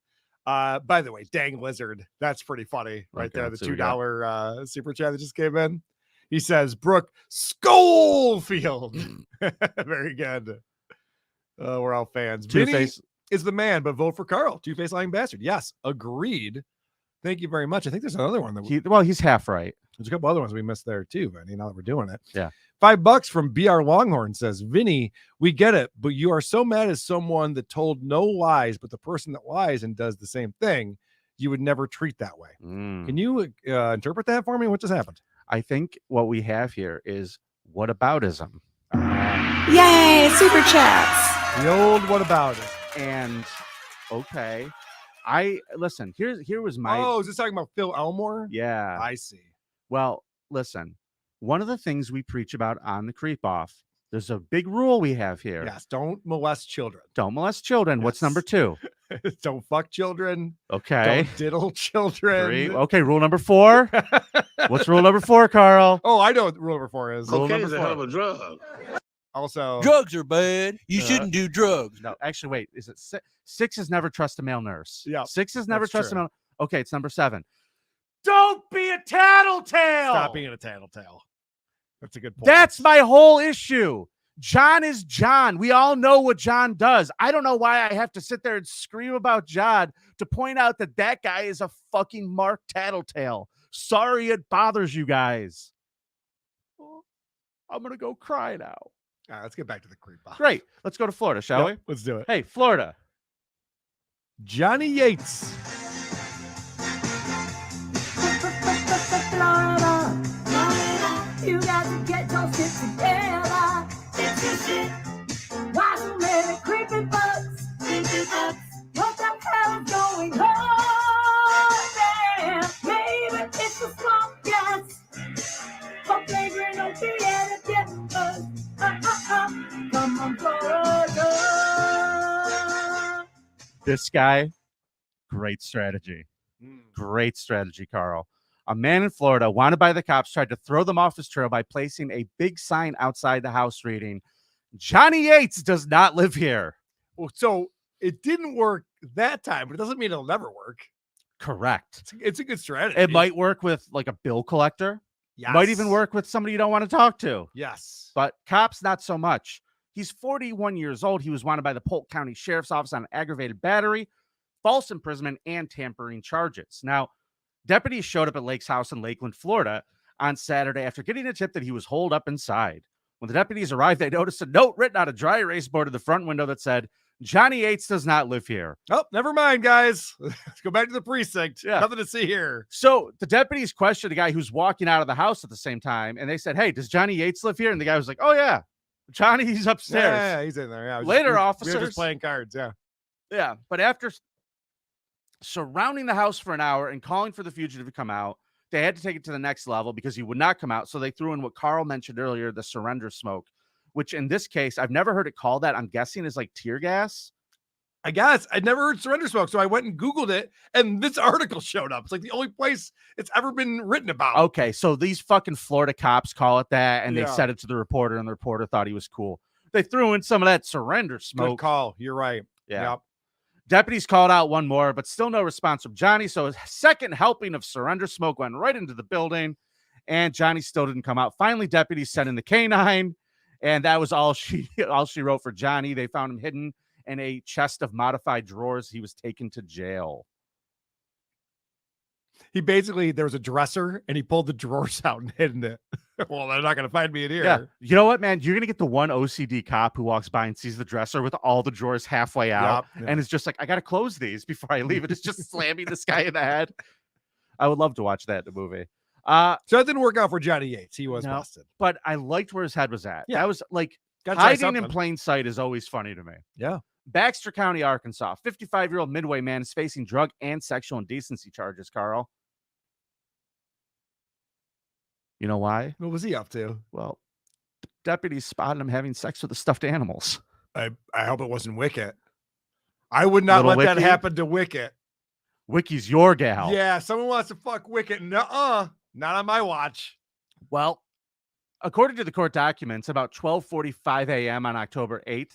By the way, dang lizard. That's pretty funny right there. The $2 super chat that just came in. He says, Brooke Schofield. Very good. We're all fans. Vinny is the man, but vote for Karl. Two-Face lying bastard. Yes, agreed. Thank you very much. I think there's another one that he's half right. There's a couple other ones we missed there too, Vinny. Now that we're doing it. Yeah. $5 from BR Longhorn says, Vinny, we get it, but you are so mad as someone that told no lies, but the person that lies and does the same thing, you would never treat that way. Can you interpret that for me? What just happened? I think what we have here is whataboutism. Yay, super chats. The old whataboutism. And okay. Listen, here was my is this talking about Phil Elmore? Yeah. I see. Well, listen, one of the things we preach about on the Creep Off, there's a big rule we have here. Yes, don't molest children. Don't molest children. Yes. What's number 2? Don't fuck children. Okay. Don't diddle children. 3. Okay, rule number 4. What's rule number 4, Karl? Oh, I know what rule number 4 is. Cocaine is a hell of a drug. Also, drugs are bad. You shouldn't do drugs. No, actually, wait. Is it 6 is never trust a male nurse. Yeah. 6 is never trust a male. Okay, it's number 7. Don't be a tattletale. Stop being a tattletale. That's a good point. That's my whole issue. John is John. We all know what John does. I don't know why I have to sit there and scream about John to point out that that guy is a fucking Mark Tattletale. Sorry it bothers you guys. I'm going to go cry now. All right, let's get back to the creep off. Great. Let's go to Florida, shall we? Let's do it. Hey, Florida. Johnny Yates. Florida, you got to get your shit together. Get your shit. Why so many creepy bugs? What the hell is going on there? Maybe it's the swamp gas. For flagrant opiate abuse. Come on, Florida. This guy, great strategy. Great strategy, Karl. A man in Florida, wanted by the cops, tried to throw them off his trail by placing a big sign outside the house reading, Johnny Yates does not live here. Well, so it didn't work that time, but it doesn't mean it'll never work. Correct. It's a good strategy. It might work with like a bill collector. Yes. Might even work with somebody you don't want to talk to. Yes. But cops, not so much. He's 41 years old. He was wanted by the Polk County Sheriff's Office on aggravated battery, false imprisonment, and tampering charges. Now, deputies showed up at Lake's house in Lakeland, Florida on Saturday after getting a tip that he was holed up inside. When the deputies arrived, they noticed a note written on a dry erase board in the front window that said, Johnny Yates does not live here. Oh, never mind, guys. Let's go back to the precinct. Yeah. Nothing to see here. So the deputies questioned the guy who's walking out of the house at the same time, and they said, hey, does Johnny Yates live here? And the guy was like, oh, yeah. Johnny's upstairs. Yeah, he's in there. Yeah, Later, officers. We were just playing cards, yeah. Yeah, but after surrounding the house for an hour and calling for the fugitive to come out, they had to take it to the next level because he would not come out. So they threw in what Karl mentioned earlier, the surrender smoke, which in this case, I've never heard it called that. I'm guessing is like tear gas. I guess I'd never heard surrender smoke. So I went and Googled it and this article showed up. It's like the only place it's ever been written about. Okay. So these fucking Florida cops call it that. And Yeah. they said it to the reporter and the reporter thought he was cool. They threw in some of that surrender smoke. Good call. You're right. Yeah. Yep. Deputies called out one more, but still no response from Johnny. So his second helping of surrender smoke went right into the building, and Johnny still didn't come out. Finally, deputies sent in the canine, and that was all she wrote for Johnny. They found him hidden in a chest of modified drawers. He was taken to jail. He basically, there was a dresser and he pulled the drawers out and hid in it. Well, they're not going to find me in here. Yeah. You know what, man? You're going to get the one OCD cop who walks by and sees the dresser with all the drawers halfway out and is just like, I got to close these before I leave it. It's just slamming this guy in the head. I would love to watch that in the movie. So that didn't work out for Johnny Yates. He was busted. But I liked where his head was at. Yeah. That was like, Gotta try hiding in something. plain sight is always funny to me. Yeah. Baxter County, Arkansas. 55-year-old Midway man is facing drug and sexual indecency charges, Karl. You know why? What was he up to? Well, deputies spotted him having sex with the stuffed animals. I hope it wasn't Wicket. I would not Little let that Wiki? happen to Wicket. Wiki's your gal. Yeah, if someone wants to fuck Wicket. Nuh-uh. Not on my watch. Well, according to the court documents, about 12:45 a.m. on October 8th,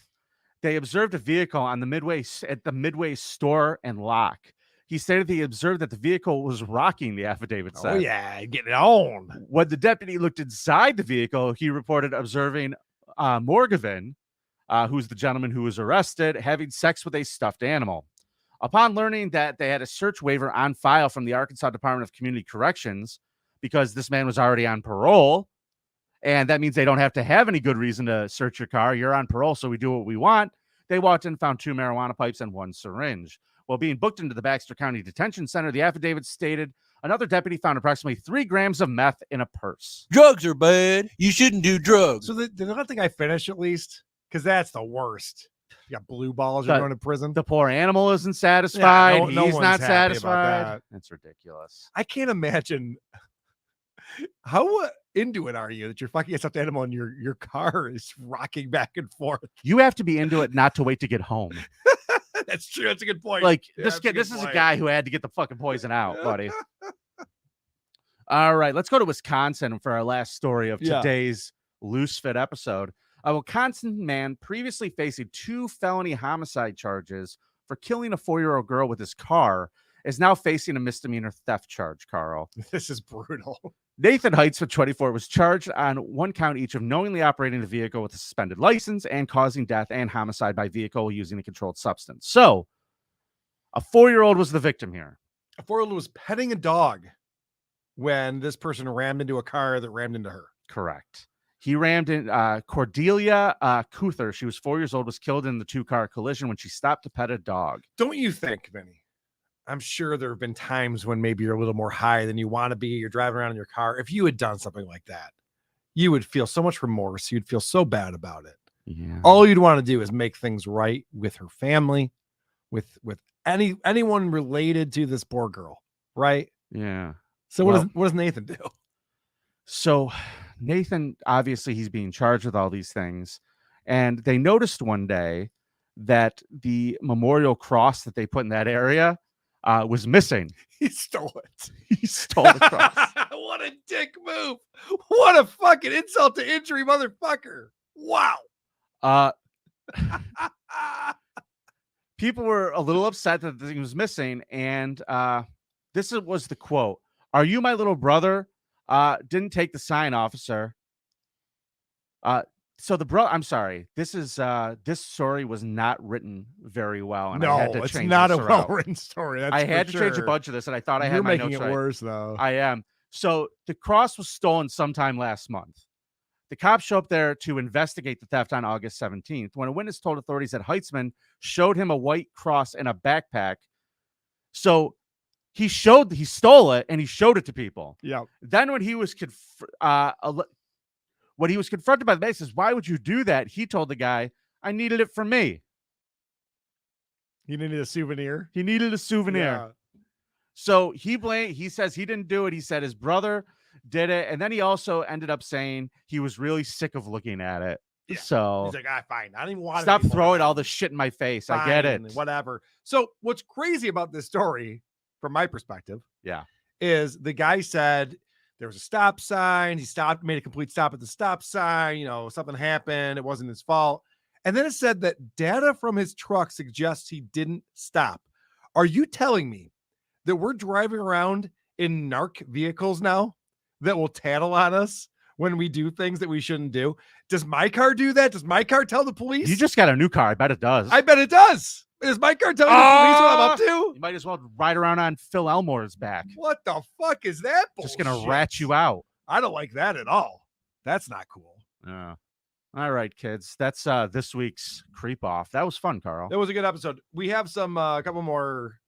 they observed a vehicle on the at the Midway store and lock. He stated he observed that the vehicle was rocking, the affidavit said. Oh, yeah, getting it on. When the deputy looked inside the vehicle, he reported observing Morgavin, who's the gentleman who was arrested, having sex with a stuffed animal. Upon learning that they had a search waiver on file from the Arkansas Department of Community Corrections, because this man was already on parole, and that means they don't have to have any good reason to search your car. You're on parole, so we do what we want. They walked in and found 2 marijuana pipes and 1 syringe. While being booked into the Baxter County Detention Center, the affidavit stated another deputy found approximately 3 grams of meth in a purse. Drugs are bad. You shouldn't do drugs. So did they not think I finished at least? Because that's the worst. You got blue balls. You're going to prison. The poor animal isn't satisfied. Yeah, no He's one's not happy satisfied. about that. It's ridiculous. I can't imagine how into it are you that you're fucking a stuffed animal and your car is rocking back and forth. You have to be into it not to wait to get home. That's true. That's a good point. Like Yeah, this that's a kid, good this is a point. guy who had to get the fucking poison out, buddy. All right, let's go to Wisconsin for our last story of Yeah. today's Loose Fit episode. A Wisconsin man previously facing 2 felony homicide charges for killing a 4-year-old girl with his car is now facing a misdemeanor theft charge, Carl. This is brutal. Nathan Heitz, 24, was charged on 1 count each of knowingly operating a vehicle with a suspended license and causing death and homicide by vehicle using a controlled substance. So, a 4-year-old was the victim here. A 4-year-old was petting a dog when this person rammed into a car that rammed into her. Correct. He rammed in Cordelia Cuther. She was 4 years old, was killed in the 2-car collision when she stopped to pet a dog. Don't you think, Vinny? I'm sure there have been times when maybe you're a little more high than you want to be. You're driving around in your car. If you had done something like that, you would feel so much remorse. You'd feel so bad about it. Yeah. All you'd want to do is make things right with her family, with anyone related to this poor girl, right? Yeah. So what does Nathan do? So Nathan, obviously, he's being charged with all these things. And they noticed one day that the memorial cross that they put in that area was missing. He stole it. He stole the cross. What a dick move. What a fucking insult to injury, motherfucker. Wow. People were a little upset that the thing was missing. And this was the quote. "Are you my little brother? Didn't take the sign, officer." So I'm sorry. This story was not written very well. And I had to it's change not a this around. well-written story. That's I had to for change a sure. bunch of this, and I thought I had You're my making notes it right. worse, though. I am. So the cross was stolen sometime last month. The cops show up there to investigate the theft on August 17th when a witness told authorities that Heitzman showed him a white cross in a backpack. So he stole it and he showed it to people. Yeah. Then when he was confronted by the basis, "Why would you do that?" He told the guy, "I needed it for me." He needed a souvenir. He needed a souvenir. Yeah. So he says he didn't do it. He said his brother did it. And then he also ended up saying he was really sick of looking at it. Yeah. So He's like, fine. I don't even want stop it anymore. throwing all this shit in my face. I get Fine, it. Whatever. So what's crazy about this story, from my perspective, Yeah. is the guy said there was a stop sign. He stopped, made a complete stop at the stop sign. You know, something happened. It wasn't his fault. And then it said that data from his truck suggests he didn't stop. Are you telling me that we're driving around in narc vehicles now that will tattle on us when we do things that we shouldn't do? Does my car do that? Does my car tell the police? You just got a new car. I bet it does. I bet it does. Does my car tell the police what I'm up to? You might as well ride around on Phil Elmore's back. What the fuck is that bullshit? Just going to rat you out. I don't like that at all. That's not cool. Yeah. All right, kids. That's this week's Creep Off. That was fun, Carl. That was a good episode. We have some a couple more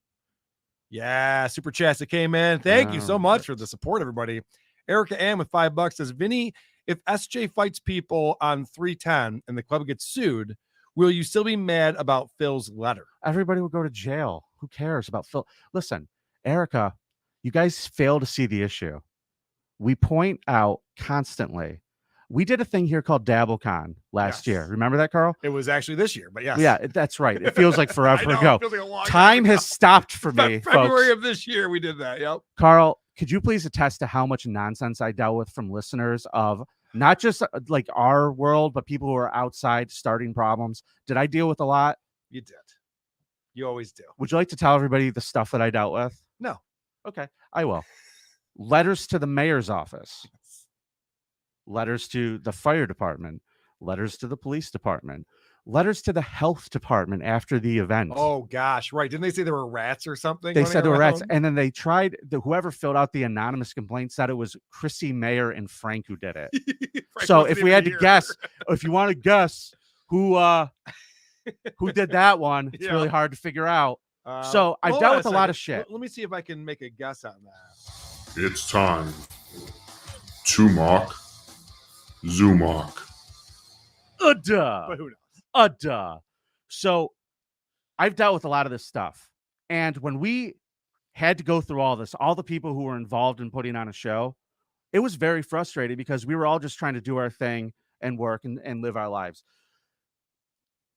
super chats that came in. Thank you so much for the support, everybody. Erica Ann with $5 says, "Vinny, if SJ fights people on 310 and the club gets sued, will you still be mad about Phil's letter?" Everybody will go to jail. Who cares about Phil? Listen, Erica, you guys fail to see the issue. We point out constantly. We did a thing here called DabbleCon last year. Remember that, Carl? It was actually this year, but yes. Yeah, that's right. It feels like forever I know, ago. it feels like a long Time ago. has stopped for me, February folks. of this year, we did that. Yep. Carl, could you please attest to how much nonsense I dealt with from listeners of Not just like our world, but people who are outside starting problems. Did I deal with a lot? You did. You always do. Would you like to tell everybody the stuff that I dealt with? No. Okay, I will. Letters to the mayor's office. Letters to the fire department. Letters to the police department. Letters to the health department after the event. Oh gosh, right. Didn't they say there were rats or something? They said there were rats, around? and then they tried. Whoever filled out the anonymous complaint said it was Chrissy Mayer and Frank who did it. So if we had to guess, if you want to guess who did that one, it's really hard to figure out. So I've dealt with a lot of shit. Let me see if I can make a guess on that. It's time to mock Zumok. Duh. But who knows? Duh. So I've dealt with a lot of this stuff. And when we had to go through all this, all the people who were involved in putting on a show, it was very frustrating because we were all just trying to do our thing and work and live our lives.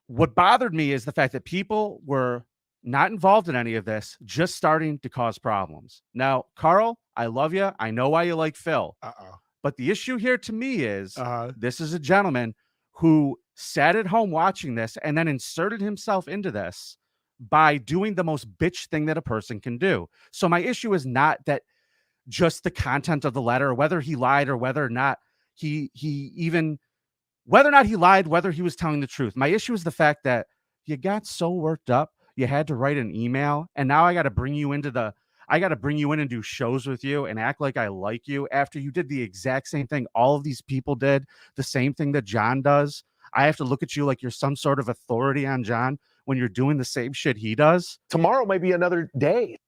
What bothered me is the fact that people were not involved in any of this, just starting to cause problems. Now, Karl, I love you. I know why you like Phil. But the issue here to me is this is a gentleman who sat at home watching this and then inserted himself into this by doing the most bitch thing that a person can do. So my issue is not that just the content of the letter, whether he lied or whether or not he lied, whether he was telling the truth. My issue is the fact that you got so worked up, you had to write an email, and now I got to bring you in and do shows with you and act like I like you after you did the exact same thing all of these people did, the same thing that John does. I have to look at you like you're some sort of authority on John when you're doing the same shit he does. Tomorrow might be another day.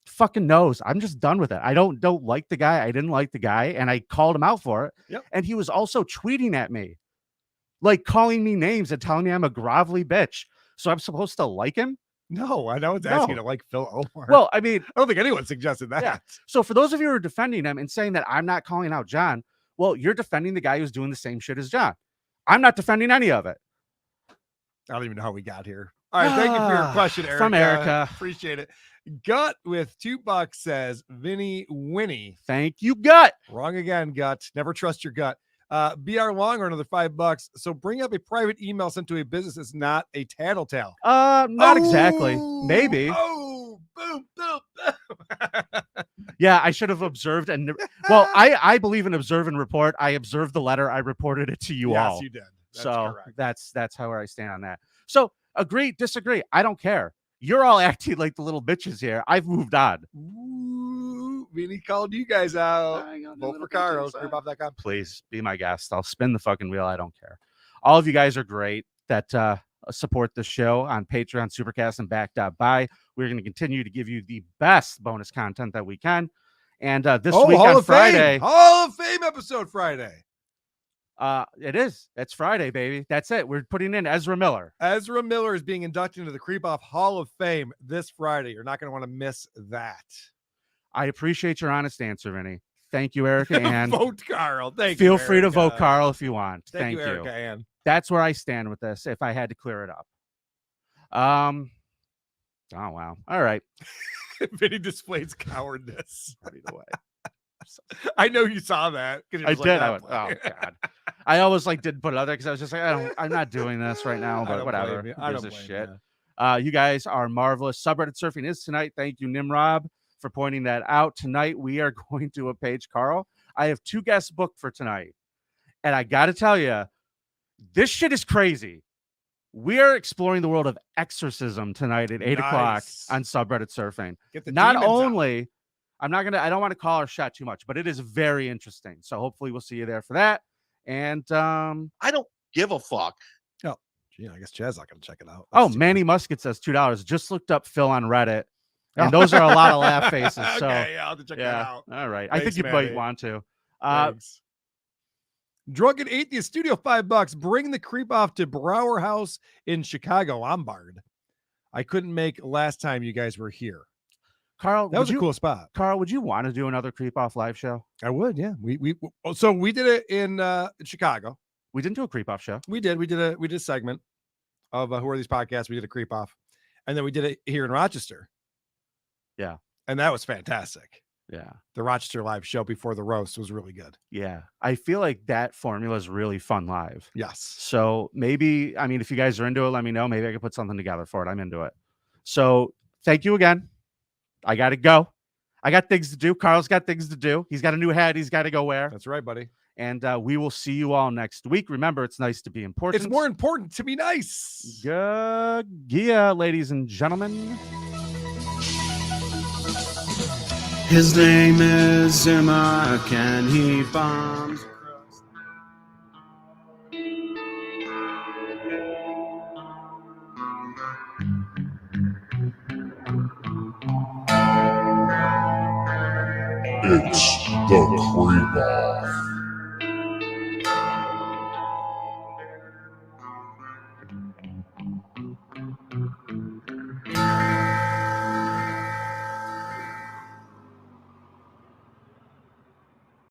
Fucking knows. I'm just done with it. I don't like the guy. I didn't like the guy, and I called him out for it. Yep. And he was also tweeting at me, like calling me names and telling me I'm a grovelly bitch. So I'm supposed to like him? No, I know it's asking to like Phil Omar. Well, I mean, I don't think anyone suggested that. Yeah. So for those of you who are defending him and saying that I'm not calling out John, well, you're defending the guy who's doing the same shit as John. I'm not defending any of it. I don't even know how we got here. All right, thank you for your question, Erica. From Erica. Appreciate it. Gut with $2 says, Vinny Winnie. Thank you, Gut. Wrong again, Gut. Never trust your gut. BR Long or another $5. So bring up a private email sent to a business is not a tattletale. Not exactly. Maybe. Oh, boom, boom, boom. Yeah, I should have observed well, I believe in observe and report. I observed the letter. I reported it to you all. Yes, you did. That's so correct. that's how I stand on that. So agree, disagree. I don't care. You're all acting like the little bitches here. I've moved on. Ooh, Vinny called you guys out. Vote for Karl. Creepoff.com. Please be my guest. I'll spin the fucking wheel. I don't care. All of you guys are great that support the show on Patreon, Supercast, and Back.by. We're going to continue to give you the best bonus content that we can. And this week Hall on of Friday, Fame. Hall of Fame episode Friday. It is. It's Friday, baby. That's it. We're putting in Ezra Miller. Ezra Miller is being inducted into the Creepoff Hall of Fame this Friday. You're not going to want to miss that. I appreciate your honest answer, Vinny. Thank you, Erica. And vote Karl. Thank feel you. free to Erica. vote Karl if you want. Thank you, Erica. Ann. That's where I stand with this. If I had to clear it up. Oh wow. All right. Vinny displays cowardice. I know you saw that. I did. I went, oh God. I always didn't put it out there because I was just like, I'm not doing this right now, but whatever. I don't Gives a blame shit. you. You guys are marvelous. Subreddit surfing is tonight. Thank you, Nimrob, for pointing that out. Tonight we are going to a page, Karl. I have 2 guests booked for tonight, and I got to tell you, this shit is crazy. We are exploring the world of exorcism tonight at 8 o'clock on Subreddit surfing. Get the Not demons only. I don't want to call our shot too much, but it is very interesting. So hopefully we'll see you there for that. And I don't give a fuck. Oh, gee, I guess Chad's not going to check it out. Manny Musket says $2. Just looked up Phil on Reddit. And those are a lot of laugh faces. So okay, yeah, I'll have to check that out. All right. Thanks, I think you Manny. might want to. Thanks. Drunken Atheist Studio, $5. Bring the creep off to Brower House in Chicago, Lombard. I couldn't make last time you guys were here. Karl, that was a cool spot. Karl, would you want to do another Creep Off live show? I would, yeah. So we did it in Chicago. We didn't do a Creep Off show. We did a segment of Who Are These Podcasts. We did a Creep Off, and then we did it here in Rochester. Yeah, and that was fantastic. Yeah. The Rochester Live show before the roast was really good. Yeah. I feel like that formula is really fun live. Yes. So maybe, I mean, if you guys are into it, let me know. Maybe I can put something together for it. I'm into it. So thank you again. I got to go. I got things to do. Carl's got things to do. He's got a new hat he's got to go wear. That's right, buddy. And we will see you all next week. Remember, it's nice to be important. It's more important to be nice. Yeah, ladies and gentlemen. His name is Zimach and he bombs. It's the Creep Off.